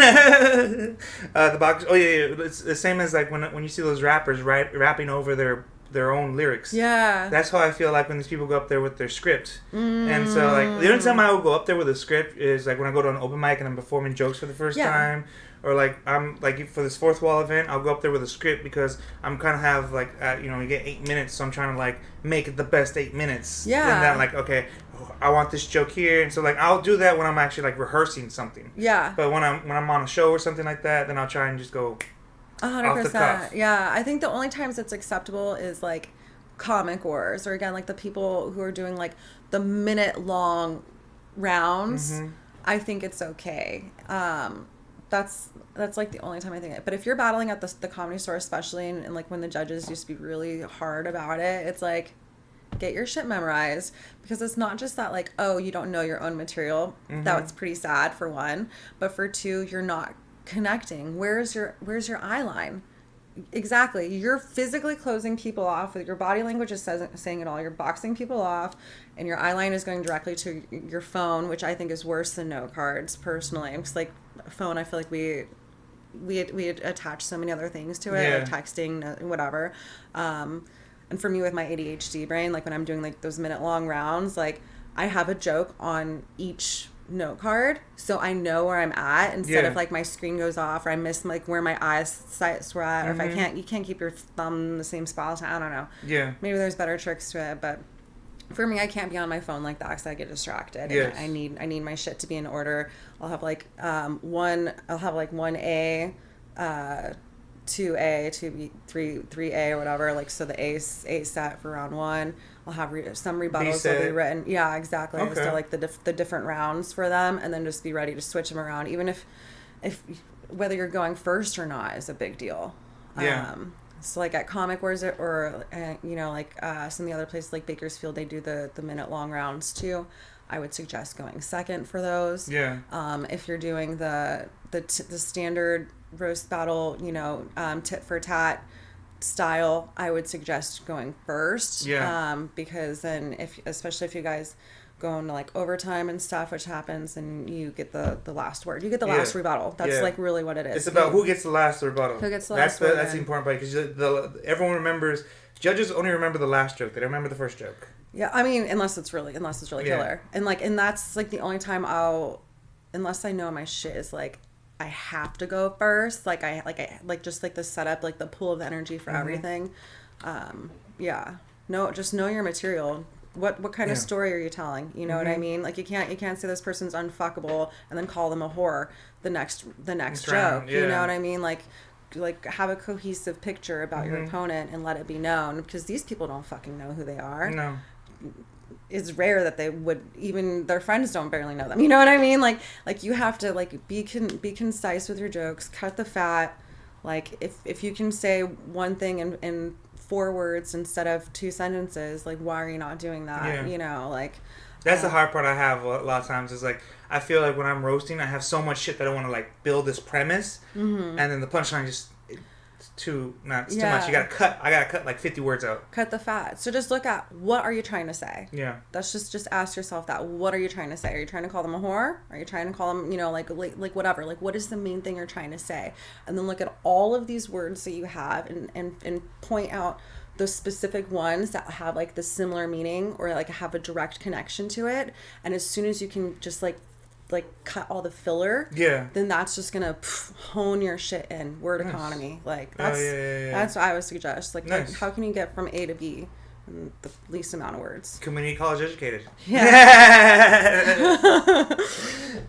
The box. Oh yeah, it's the same as like when you see those rappers rapping over their their own lyrics. Yeah. That's how I feel like when these people go up there with their script. And so, like, the only time I will go up there with a script is, like, when I go to an open mic and I'm performing jokes for the first time. Or, like, I'm, like, for this Fourth Wall event, I'll go up there with a script because I'm kind of have, like, you know, you get 8 minutes, so I'm trying to, like, make it the best 8 minutes. Yeah. And then, like, okay, I want this joke here. And so, like, I'll do that when I'm actually, like, rehearsing something. Yeah. But when I'm on a show or something like that, then I'll try and just go 100%. off the cuff. Yeah. I think the only times it's acceptable is, like, Comic Wars. Or, again, like, the people who are doing, like, the minute-long rounds. I think it's okay. That's like the only time I think it. But if you're battling at the Comedy Store, especially, and like when the judges used to be really hard about it, it's like, get your shit memorized, because it's not just that, like, oh, you don't know your own material. That's pretty sad, for one, but for two, you're not connecting. Where's your eye line? Exactly. You're physically closing people off. Your body language is saying it all. You're boxing people off, and your eye line is going directly to your phone, which I think is worse than note cards, personally. Because, like, phone, I feel like we attach so many other things to it, like texting, whatever. And for me, with my ADHD brain, like, when I'm doing, like, those minute-long rounds, like, I have a joke on each note card, so I know where I'm at, instead of, like, my screen goes off, or I miss, like, where my sights were at, or if you can't keep your thumb in the same spot. I don't know. Yeah. Maybe there's better tricks to it, but for me, I can't be on my phone like that because I get distracted. Yes. And I need my shit to be in order. I'll have, like, 1A, 2A, 2B, 3A, or whatever. Like, so the A set for round one. I'll have some rebuttals will be written. Yeah, exactly. Okay. So, like, the different rounds for them, and then just be ready to switch them around. Even if whether you're going first or not is a big deal. Yeah. So, like, at Comic Wars, or you know, like, some of the other places like Bakersfield, they do the minute-long rounds too. I would suggest going second for those. Yeah. If you're doing the standard roast battle, you know, tit for tat style, I would suggest going first. Yeah. Because then, especially if you guys go into, like, overtime and stuff, which happens, and you get the last word. You get the last rebuttal. That's like really what it is. It's about who gets the last rebuttal. Who gets the last word. That's the important part, because everyone remembers. Judges only remember the last joke. They don't remember the first joke. Yeah, I mean, unless it's really killer. And that's, like, the only time unless I know my shit is, like, I have to go first. Like, I just, like, the setup, like, the pool of energy for everything. Yeah. No, just know your material. What kind of story are you telling? You know what I mean? Like, you can't say this person's unfuckable and then call them a whore the next joke. You know what I mean? Like have a cohesive picture about your opponent and let it be known, because these people don't fucking know who they are. No. It's rare that they would, even their friends don't barely know them. You know what I mean? Like you have to, like, be concise with your jokes, cut the fat. Like, if you can say one thing in 4 words instead of 2 sentences, like, why are you not doing that? Yeah. You know, like, that's the hard part I have a lot of times, is, like, I feel like when I'm roasting, I have so much shit that I want to, like, build this premise, and then the punchline just too much. I gotta cut like 50 words out. Cut the fat. So just look at, what are you trying to say? Yeah. That's just ask yourself that. What are you trying to say? Are you trying to call them a whore? Are you trying to call them, you know, like whatever? Like, what is the main thing you're trying to say? And then look at all of these words that you have, and point out the specific ones that have, like, the similar meaning, or, like, have a direct connection to it. And as soon as you can just, like cut all the filler, then that's just gonna hone your shit in. Word economy. Like, that's what I would suggest. Like, how can you get from A to B in the least amount of words? Community college educated. Yeah.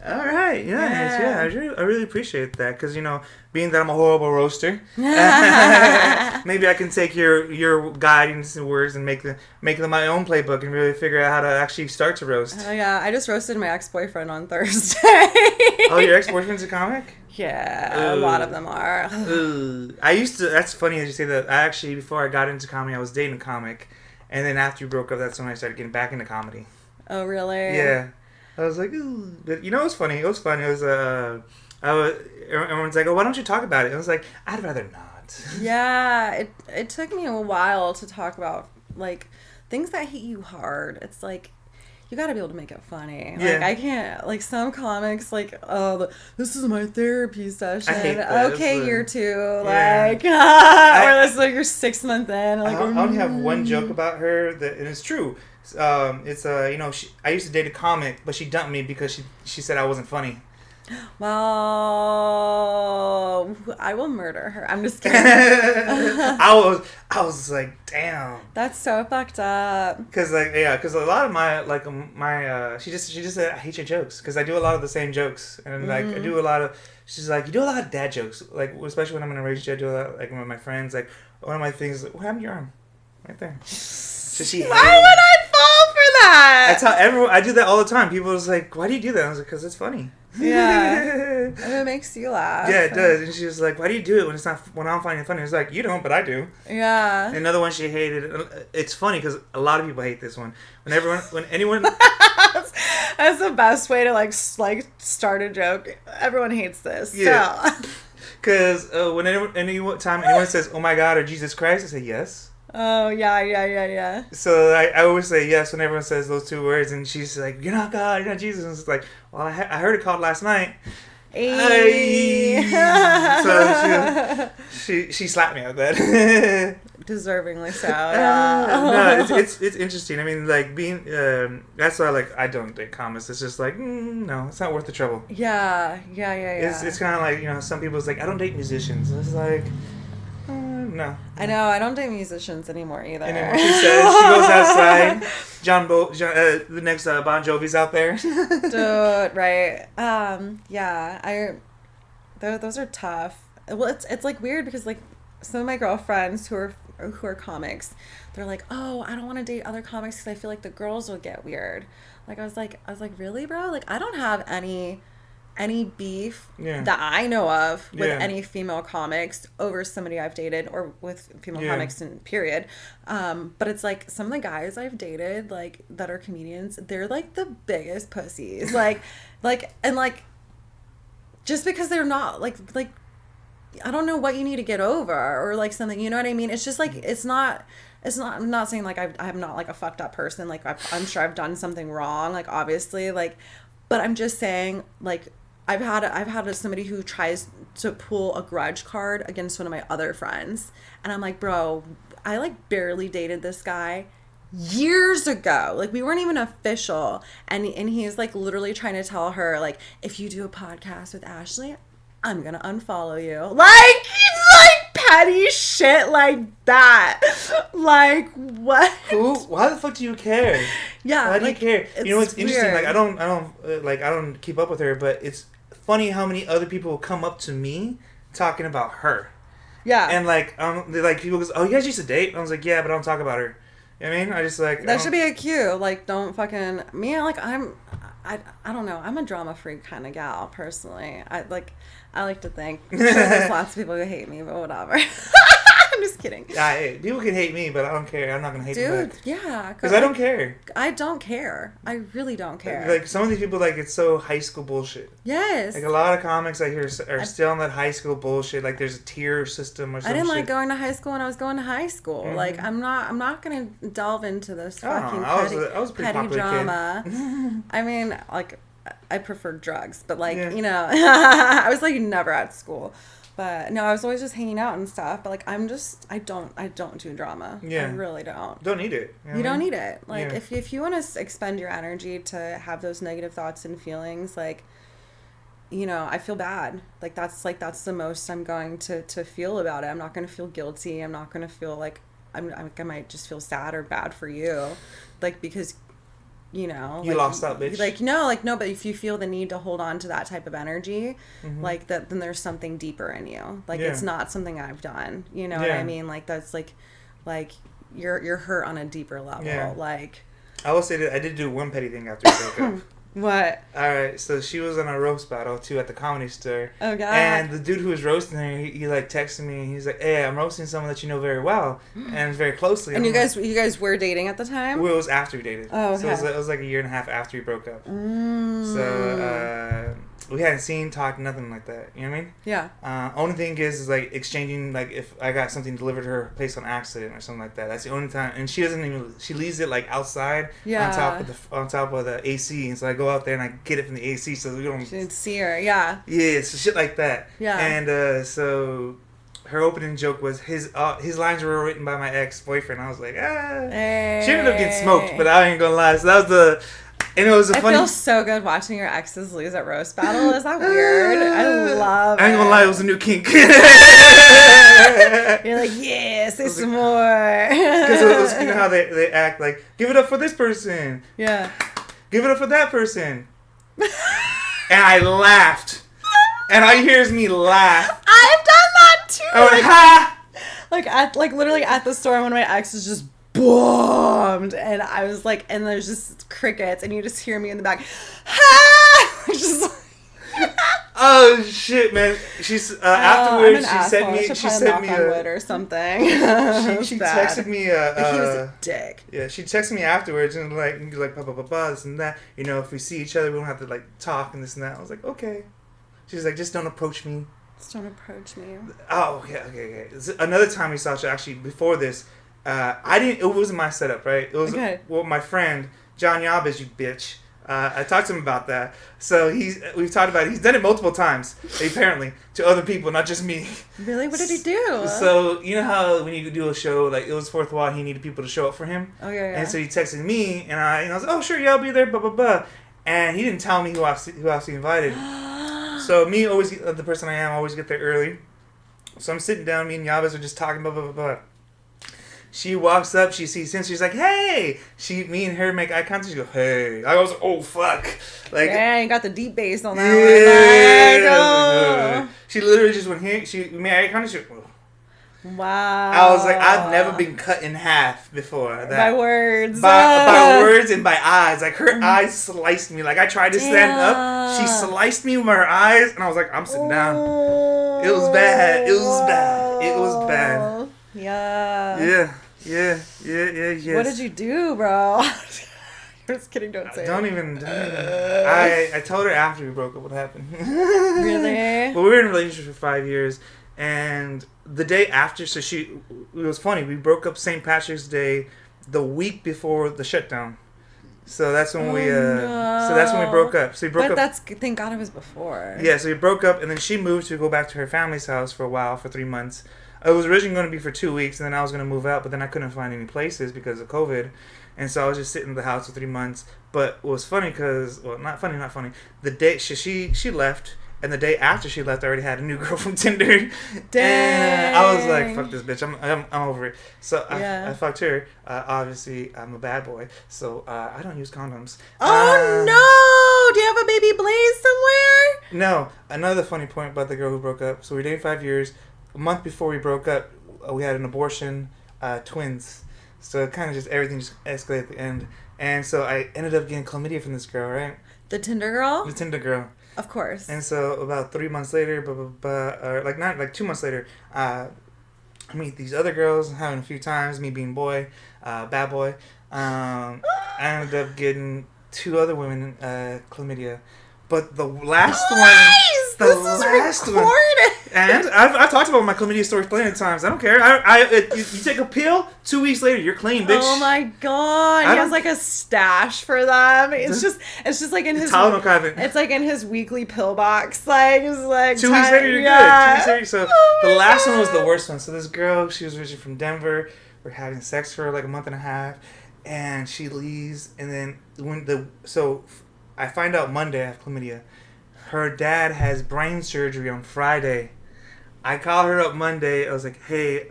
All right. Yeah. I really appreciate that, because, you know, being that I'm a horrible roaster, maybe I can take your guidance and words and make them my own playbook, and really figure out how to actually start to roast. Yeah, I just roasted my ex-boyfriend on Thursday. Oh, your ex-boyfriend's a comic? Yeah, a lot of them are. I used to. That's funny as you say that. I actually, before I got into comedy, I was dating a comic, and then after you broke up, that's when I started getting back into comedy. Oh, really? Yeah. I was like, ooh. But, you know, it was funny. It was everyone's like, oh, why don't you talk about it? I was like, I'd rather not. Yeah, it took me a while to talk about, like, things that hit you hard. It's like, you got to be able to make it funny. Yeah. Like, I can't, like, some comics, like, oh, this is my therapy session. I hate that. Okay, year 2. Yeah. Like, or this is like your 6th month in. Like, I only have one joke about her, that, and it's true. It's, you know, I used to date a comic, but she dumped me because she said I wasn't funny. Well, I will murder her. I'm just kidding. I was like, damn. That's so fucked up. Cause a lot of my she just said I hate your jokes because I do a lot of the same jokes and like I do a lot of. She's like, you do a lot of dad jokes, like especially when I'm in a relationship. I do a lot, like with my friends. Like one of my things, what happened to your arm? Right there. So she. Why would I fall for that? That's how everyone. I do that all the time. People was like, why do you do that? I was like, because it's funny. Yeah. And it makes you laugh. Yeah, it does. And she was like, why do you do it when I'm finding it funny? It's like, you don't, but I do. Yeah. Another one she hated. It's funny because a lot of people hate this one. When anyone. That's the best way to like start a joke. Everyone hates this. Yeah. Because when anyone says, oh my God, or Jesus Christ, I say yes. Oh, yeah. So I always say yes when everyone says those 2 words, and she's like, you're not God, you're not Jesus. And it's like, well, I heard it called last night. Hey. So she slapped me at that. Deservingly so. Yeah. No, it's interesting. I mean, like being that's why I don't date comics. It's just like no, it's not worth the trouble. Yeah. It's kind of like, you know, some people's like, I don't date musicians. It's like. No. I know. I don't date musicians anymore either. And then when she says she goes outside, the next Bon Jovi's out there. Dude, right? Yeah. Those are tough. Well, it's like weird because like some of my girlfriends who are comics, they're like, oh, I don't want to date other comics because I feel like the girls will get weird. Like I was like, really, bro? Like I don't have any beef that I know of with any female comics over somebody I've dated or with female comics in period. But it's like some of the guys I've dated, like that are comedians, they're like the biggest pussies. like just because they're not like I don't know what you need to get over or like something, you know what I mean? It's just like, it's not, I'm not saying like I'm not like a fucked up person. Like I'm sure I've done something wrong, like obviously, like, but I'm just saying like, I've had somebody who tries to pull a grudge card against one of my other friends. And I'm like, bro, I like barely dated this guy years ago. Like we weren't even official. And he's like literally trying to tell her like, if you do a podcast with Ashley, I'm going to unfollow you. Like, it's like petty shit like that. Like what? Why the fuck do you care? Yeah. Why do you care? You know what's interesting? Weird. Like I don't keep up with her, but it's funny how many other people will come up to me talking about her. Yeah. And like people goes, oh, you guys used to date? I was like, yeah, but I don't talk about her. You know what I mean? I just like that should be a cue. Like don't fucking me. Like I don't know. I'm a drama freak kind of gal personally. I like to think. I'm sure there's lots of people who hate me, but whatever. I'm just kidding. Yeah, people can hate me, but I don't care. I'm not gonna hate them back. Yeah. Because I don't care. I don't care. I really don't care. Like some of these people, like it's so high school bullshit. Yes. Like a lot of comics I hear are still on that high school bullshit. Like there's a tier system or something. I didn't like going to high school when I was going to high school. Mm-hmm. Like I'm not gonna delve into this fucking I was a pretty petty drama. Kid. I mean, like I prefer drugs, but like you know, I was like never at school. But no, I was always just hanging out and stuff. But like, I don't do drama. Yeah. I really don't. Don't need it. You don't need it. Like, if you want to expend your energy to have those negative thoughts and feelings, like, you know, I feel bad. Like, that's the most I'm going to feel about it. I'm not going to feel guilty. I'm not going to feel like I might just feel sad or bad for you. Like, because, you know, you lost that bitch. Like no, but if you feel the need to hold on to that type of energy, like that, then there's something deeper in you. Like it's not something I've done. You know what I mean? Like that's like you're hurt on a deeper level. Yeah. Like I will say that I did do one petty thing after we broke up. What? Alright, so she was on a roast battle too at the Comedy Store. Oh god. And the dude who was roasting her, he like texted me and he's like, hey, I'm roasting someone that you know very well and very closely. And you guys were dating at the time? Well, it was after we dated. Oh, okay. So it was like a year and a half after we broke up. So we hadn't seen, talked, nothing like that. You know what I mean? Yeah. Only thing is like exchanging, like if I got something delivered to her place on accident or something like that. That's the only time. And she doesn't even. She leaves it like outside on top of the AC, and so I go out there and I get it from the AC, so we don't. She didn't see her. Yeah. Yeah, so shit like that. Yeah. And so her opening joke was his lines were written by my ex-boyfriend. I was like, She ended up getting smoked, but I ain't gonna lie. So that was the. And it was a funny. It feels so good watching your exes lose at roast battle. Is that weird? I love it. I ain't gonna lie, it was a new kink. You're like, yes, say some more. Because it was, you know how they act like, give it up for this person. Yeah. Give it up for that person. And I laughed. And I hears me laugh. I've done that too. I went, ha! Like literally at the store, one of my exes just bombed, and I was like, and there's just crickets, and you just hear me in the back, ha! Just oh shit, man! She's afterwards. She sent me a wood or something. she texted me he was a dick. Yeah, she texted me afterwards and like blah blah blah blah this and that. You know, if we see each other, we don't have to like talk and this and that. I was like, okay. She's like, just don't approach me. Just don't approach me. Oh, okay. Another time we saw each other, actually before this. It wasn't my setup, right? It was my friend John Yabez, you bitch. I talked to him about that. So we've talked about it. He's done it multiple times, apparently, to other people, not just me. Really? What did he do? So you know how when you do a show, like it was Fourth Wall, he needed people to show up for him. Oh yeah. And so he texted me, and I was like, oh sure, yeah, I'll be there, blah blah blah. And he didn't tell me who else he invited. So me, always the person I am, always get there early. So I'm sitting down, me and Yabez are just talking, blah blah blah blah. She walks up, she sees him, she's like, hey! Me and her make eye contact, she goes, hey. I was like, oh, fuck. Like, yeah, you got the deep bass on that one. She literally just went here, she made eye contact, she went, oh. Wow. I was like, I've never been cut in half before. By words. By words and by eyes. Like, her eyes sliced me. Like, I tried to stand up, she sliced me with her eyes, and I was like, I'm sitting down. It was bad. It was bad. Yeah. Yeah. What did you do, bro? I'm just kidding. Don't say Don't even. I told her after we broke up what happened. Really? But we were in a relationship for 5 years, and the day after, it was funny. We broke up St. Patrick's Day, the week before the shutdown. So that's when we broke up. So we broke up. But thank God it was before. Yeah, so we broke up, and then she moved to go back to her family's house for a while, for 3 months. It was originally going to be for 2 weeks, and then I was going to move out, but then I couldn't find any places because of COVID. And so I was just sitting in the house for 3 months. But it was funny because, well, not funny. The day she left, and the day after she left, I already had a new girl from Tinder. Dang. And I was like, fuck this bitch. I'm over it. So I fucked her. Obviously, I'm a bad boy, so I don't use condoms. Oh, no! Do you have a baby Blaize somewhere? No. Another funny point about the girl who broke up. So we dated 5 years. A month before we broke up, we had an abortion, twins. So kind of just everything just escalated at the end. And so I ended up getting chlamydia from this girl, right? The Tinder girl? The Tinder girl. Of course. And so about 3 months later, or like 2 months later, I meet these other girls, having a few times, me being bad boy. I ended up getting 2 other women chlamydia. But the last one... And I've talked about my chlamydia story plenty of times. I don't care. You take a pill, 2 weeks later, you're clean, bitch. Oh my god. He has like a stash for them. It's just like in his... It's like in his weekly pill box. Like, it's like... 2 weeks later, you're good. 2 weeks later. So the last one was the worst one. So this girl, she was originally from Denver. We're having sex for like a month and a half. And she leaves. And then so I find out Monday I have chlamydia. Her dad has brain surgery on Friday. I call her up Monday. I was like, hey,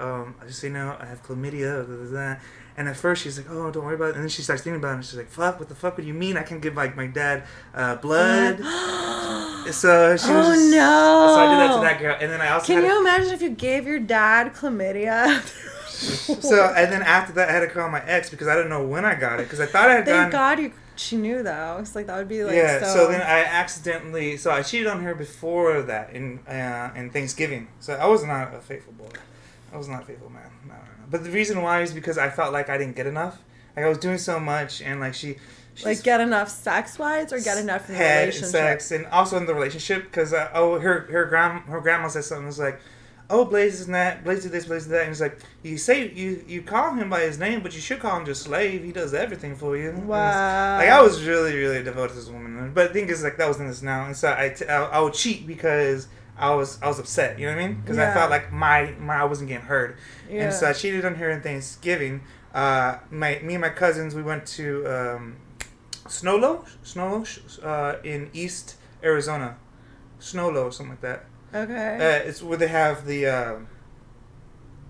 just so you know, I have chlamydia. Blah, blah, blah. And at first she's like, oh, don't worry about it. And then she starts thinking about it. And she's like, fuck, what the fuck would you mean? I can give like my dad blood. So she was no. So I did that to that girl. And then I also Can you imagine if you gave your dad chlamydia? So, and then after that, I had to call my ex because I didn't know when I got it. Because I thought I had Thank God she knew though. It's like that would be like so then I accidentally I cheated on her before that in Thanksgiving. So I was not a faithful boy. I was not a faithful man. No. But the reason why is because I felt like I didn't get enough. Like I was doing so much and like she Like, get enough sex-wise or get enough in the head relationship? sex, and also in the relationship, because her grandma said something. It was like, oh, Blaize is that, Blaize did this, Blaize did that, and he's like, you call him by his name, but you should call him just slave. He does everything for you. Wow. Like, I was really, really devoted to this woman, but the thing is, like, that was in this now, and so I would cheat because I was upset. You know what I mean? Because I felt like I wasn't getting heard, and so I cheated on her on Thanksgiving. Me and my cousins, we went to Snowlow, in East Arizona, Snowlow or something like that. Okay. It's where they have the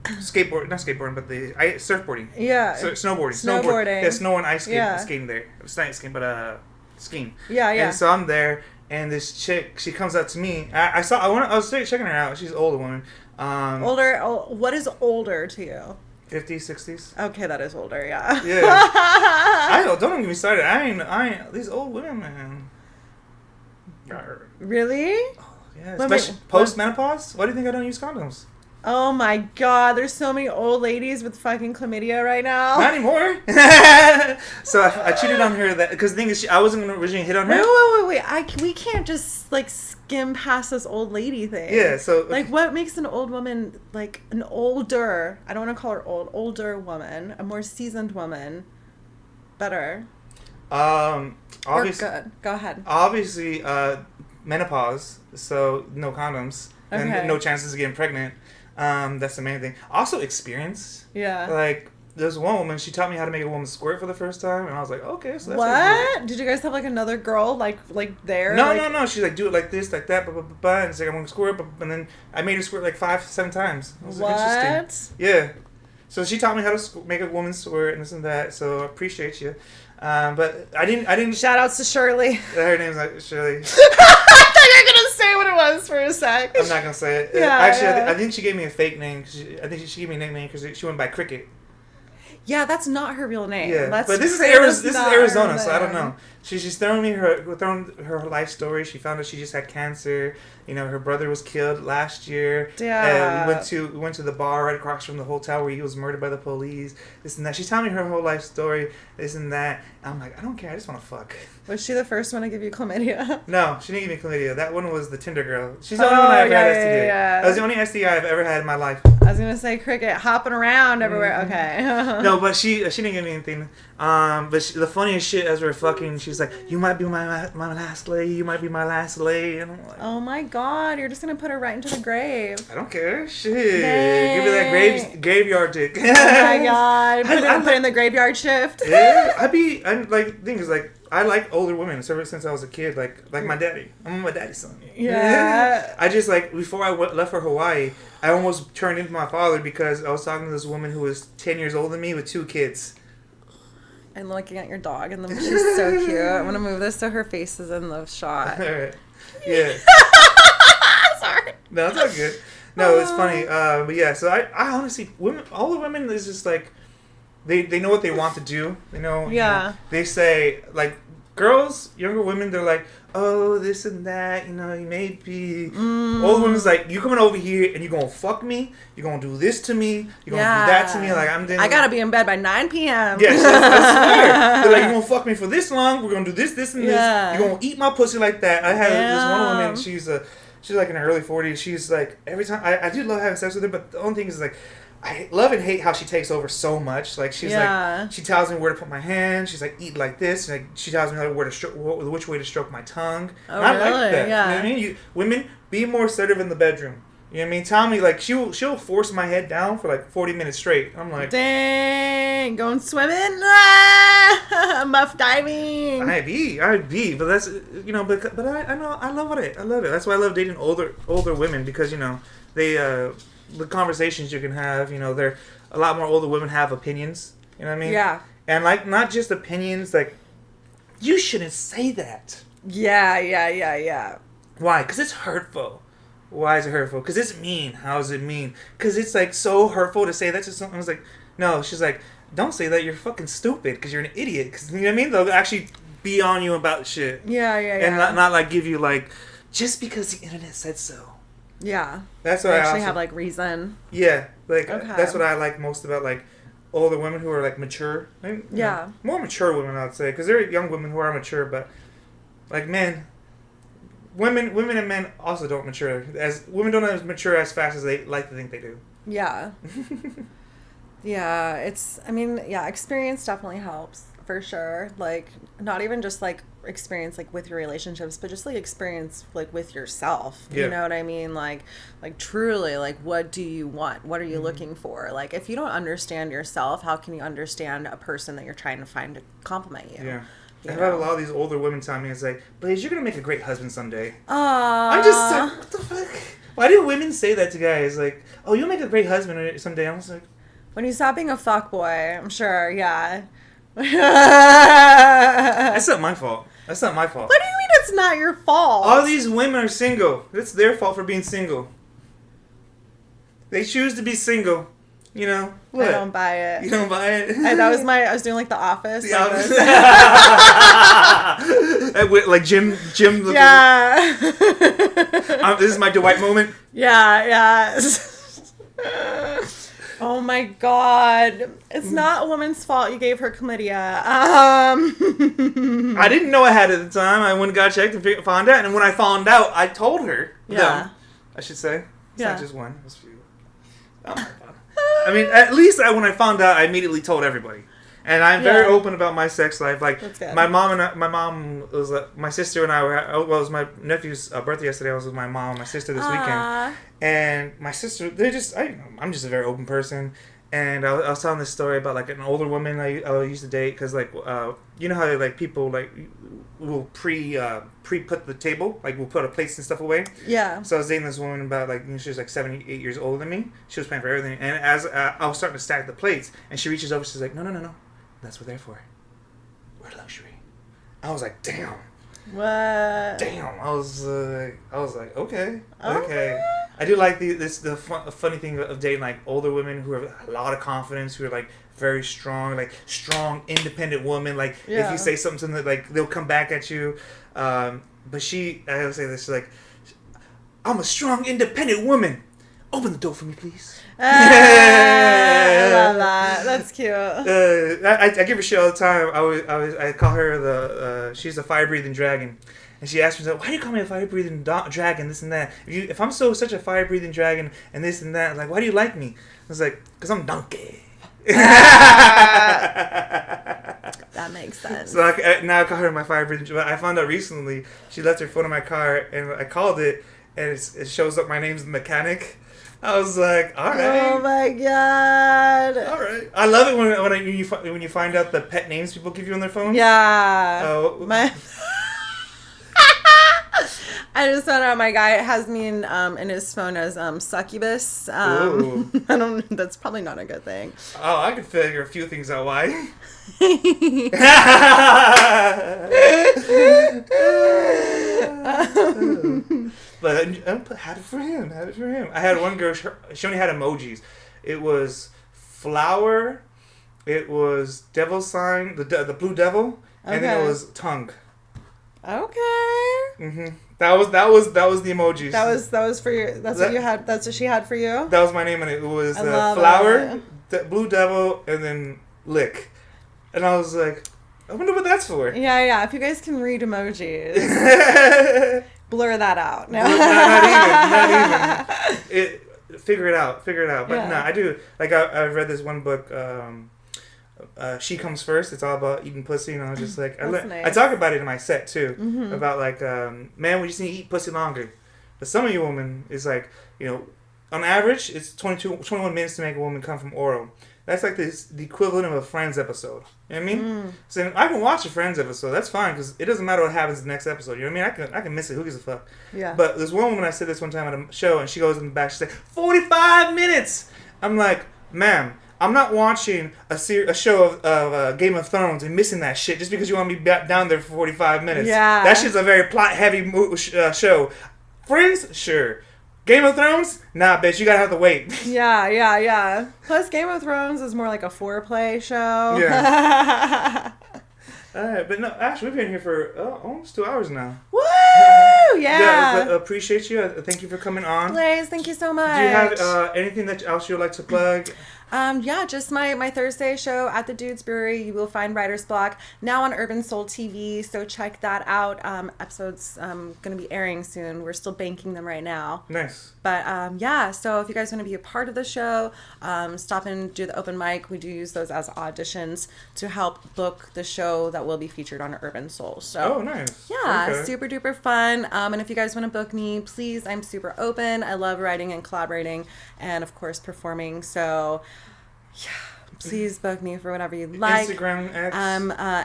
not skateboarding, but the surfboarding. Yeah. Snowboarding. Yeah, snow and ice skating there. It's not skating, but skiing. Yeah. And so I'm there, and this chick, she comes up to me. I was checking her out. She's an older woman. Older. What is older to you? 50s, 60s. Okay, that is older, yeah. Yeah. I don't get me started. I ain't these old women, man. Really? Oh, yeah, especially post-menopause. Why do you think I don't use condoms? Oh my god, there's so many old ladies with fucking chlamydia right now. Not anymore. So I cheated on her because the thing is, I wasn't going to originally hit on her. Wait. We can't just like skim past this old lady thing. Yeah, so like what makes an old woman, like an older, I don't want to call her old, older woman, a more seasoned woman, better? Obviously, or good. Go ahead. Obviously, menopause, so no condoms and no chances of getting pregnant. That's the main thing. Also, experience. Yeah. Like, there's one woman, she taught me how to make a woman squirt for the first time, and I was like, okay, so that's what? Did you guys have, like, another girl, like there? No. She's like, do it like this, like that, and it's like, I'm gonna squirt, and then I made her squirt like 5-7 times. It was interesting. Yeah. So she taught me how to make a woman squirt and this and that, so I appreciate you. But I didn't. Shout outs to Shirley. Her name's like Shirley. I thought you were gonna say what it was for a sec. I'm not gonna say it. Yeah, actually, I think she gave me a fake name. I think she gave me a nickname because she went by Cricket. Yeah, that's not her real name. Yeah, that's but this is Arizona, so I don't know. She's throwing me her life story. She found out she just had cancer. You know, her brother was killed last year. Yeah. We went to the bar right across from the hotel where he was murdered by the police. This and that. She's telling me her whole life story. This and that. I'm like, I don't care. I just want to fuck. Was she the first one to give you chlamydia? No, she didn't give me chlamydia. That one was the Tinder girl. She's the only one I ever had STD. Yeah. That was the only STI I've ever had in my life. I was gonna say Cricket hopping around everywhere. Okay. No, but she didn't give me anything. But the funniest shit as we were fucking, she was like, "You might be my last lady. You might be my last lady." And I'm like, "Oh my god, you're just gonna put her right into the grave." I don't care. Shit, give me that graveyard dick. Oh my god, put her in the graveyard shift. Yeah, I'm like, the thing is like, I like older women ever since I was a kid. Like my daddy. I'm my daddy's son. Yeah. I just like before I left for Hawaii, I almost turned into my father because I was talking to this woman who was 10 years older than me with 2 kids. And looking at your dog, and she's so cute. I'm gonna move this so her face is in the shot. All right. Yeah. Sorry. No, it's all good. No, it's funny. But yeah, so I honestly, all the women is just like, they know what they want to do. They know. Yeah. You know, they say like girls, younger women, they're like, oh, this and that. You know, you may be. Older women's like, you coming over here and you gonna fuck me. You gonna do this to me. You gonna do that to me. Like I gotta be in bed by 9 p.m. Yes, I swear. They're like, you gonna fuck me for this long. We're gonna do this, and this. You gonna eat my pussy like that. I had this one woman. She's like in her early 40s. She's like, every time I do love having sex with her, but the only thing is like, I love and hate how she takes over so much. Like she's like, she tells me where to put my hand. She's like, eat like this. Like she tells me which way to stroke my tongue. Oh, and I really? like that. Yeah. You know what I mean? Women, be more assertive in the bedroom. You know what I mean? Tell me, like, she'll force my head down for like 40 minutes straight. I'm like, dang, going swimming, muff diving. I'd be, but that's, you know, but I know, I love it. That's why I love dating older women, because, you know, they, the conversations you can have, you know, they're a lot more older women have opinions. You know what I mean? Yeah. And like, not just opinions, like, you shouldn't say that. Yeah. Why? Because it's hurtful. Why is it hurtful? Because it's mean. How is it mean? Because it's like so hurtful to say that to someone. I was like, no. She's like, don't say that. You're fucking stupid because you're an idiot. Because, you know what I mean? They'll actually be on you about shit. Yeah. And not like give you like, just because the internet said so. Yeah. That's what I actually have like reason. Yeah. Like, okay. That's what I like most about like older women who are like mature. Yeah. More mature women, I'd say, because there are young women who are mature, but like men, women and men also don't mature. As women don't mature as fast as they like to think they do. Yeah. Yeah, experience definitely helps for sure. Like, not even just like experience like with your relationships, but just like experience like with yourself. Yeah. You know what I mean? Like truly, like, what do you want? What are you looking for? Like, if you don't understand yourself, how can you understand a person that you're trying to find to compliment you? Yeah. I've had a lot of these older women tell me, it's like, Blaize, you're going to make a great husband someday. Aww. I'm just like, what the fuck? Why do women say that to guys? Like, oh, you'll make a great husband someday. I was like... When you stop being a fuckboy, I'm sure, yeah. That's not my fault. That's not my fault. What do you mean it's not your fault? All these women are single. It's their fault for being single. They choose to be single. You know? I don't buy it. You don't buy it? I was doing like The Office. The Office. Like Jim. Yeah. This is my Dwight moment. Yeah. Oh my God. It's not a woman's fault you gave her chlamydia. I didn't know I had it at the time. I went and got checked and found out. And when I found out, I told her. Yeah. I should say. It's not just one. It was a few. Oh my God. I mean, at least when I found out, I immediately told everybody. And I'm very open about my sex life. Like, my mom was my sister and I were, well, it was my nephew's birthday yesterday. I was with my mom and my sister this weekend. And my sister, I'm just a very open person. And I was telling this story about, like, an older woman I used to date. Because, like, you know how, like, people, like, will pre-put the table? Like, we'll put our plates and stuff away? Yeah. So I was dating this woman about, like, she was, like, 7, 8 years older than me. She was paying for everything. And as I was starting to stack the plates, and she reaches over, she's like, no. That's what they're for. We're luxury. I was like, damn. What? Damn. I was like, okay. I do like the funny thing of dating like older women who have a lot of confidence, who are like very strong, like strong, independent woman. Like if you say something to them, like they'll come back at you. But I would say this, she's like, I'm a strong, independent woman. Open the door for me, please. I love that. That's cute. I give her shit all the time. I call her she's a fire breathing dragon, and she asked me, why do you call me a fire breathing dragon? This and that. If I'm such a fire breathing dragon and this and that, like, why do you like me? I was like, because I'm donkey. That makes sense. So now I call her my fire breathing dragon. I found out recently she left her phone in my car, and I called it, and it shows up my name's the mechanic. I was like, all right. Oh my God. All right. I love it when you find out the pet names people give you on their phone. Yeah. Oh. I just found out my guy has me in his phone as succubus. That's probably not a good thing. Oh, I could figure a few things out why. But I had it for him. I had one girl, she only had emojis. It was flower, it was devil sign, the blue devil, and then it was tongue. Okay. That was the emojis. That was for you. That's what you had. That's what she had for you. That was my name, and it was flower, blue devil, and then lick. And I was like, I wonder what that's for. Yeah. If you guys can read emojis. Blur that out. No. Not even. Figure it out. But no, I do. Like, I read this one book, She Comes First. It's all about eating pussy, and I was just like, I talk about it in my set too, about like, man, we just need to eat pussy longer. But some of you women is like, you know, on average, it's 21 minutes to make a woman come from oral. That's like the equivalent of a Friends episode. You know what I mean? So I can watch a Friends episode. That's fine, because it doesn't matter what happens in the next episode. You know what I mean? I can miss it. Who gives a fuck? Yeah. But there's one woman, I said this one time at a show, and she goes in the back. She's like, 45 minutes! I'm like, ma'am, I'm not watching a show of Game of Thrones and missing that shit just because you want me down there for 45 minutes. Yeah. That shit's a very plot-heavy show. Friends? Sure. Game of Thrones? Nah, bitch, you gotta have to wait. Yeah. Plus, Game of Thrones is more like a foreplay show. Yeah. Alright, but no, Ash, we've been here for almost 2 hours now. Woo! Yeah. Appreciate you. Thank you for coming on. Blaize, thank you so much. Do you have anything else you would like to plug? Yeah, just my Thursday show at the Dudes Brewery. You will find Writer's Block now on Urban Soul TV, so check that out. Episodes going to be airing soon. We're still banking them right now. Nice. But yeah, so if you guys want to be a part of the show, stop and do the open mic. We do use those as auditions to help book the show that will be featured on Urban Soul. So, oh, nice. Yeah, Okay. super duper fun. And if you guys want to book me, please, I'm super open. I love writing and collaborating and, of course, performing. So, yeah, please book me for whatever you'd like. Instagram, X.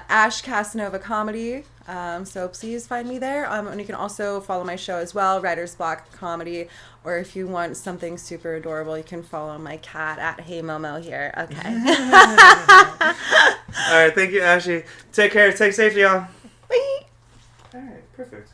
Ash Casanova Comedy. So please find me there. And you can also follow my show as well, Writer's Block Comedy. Or if you want something super adorable, you can follow my cat at Hey Momo here. Okay. All right. Thank you, Ashley. Take care. Take safe, y'all. Bye. All right. Perfect.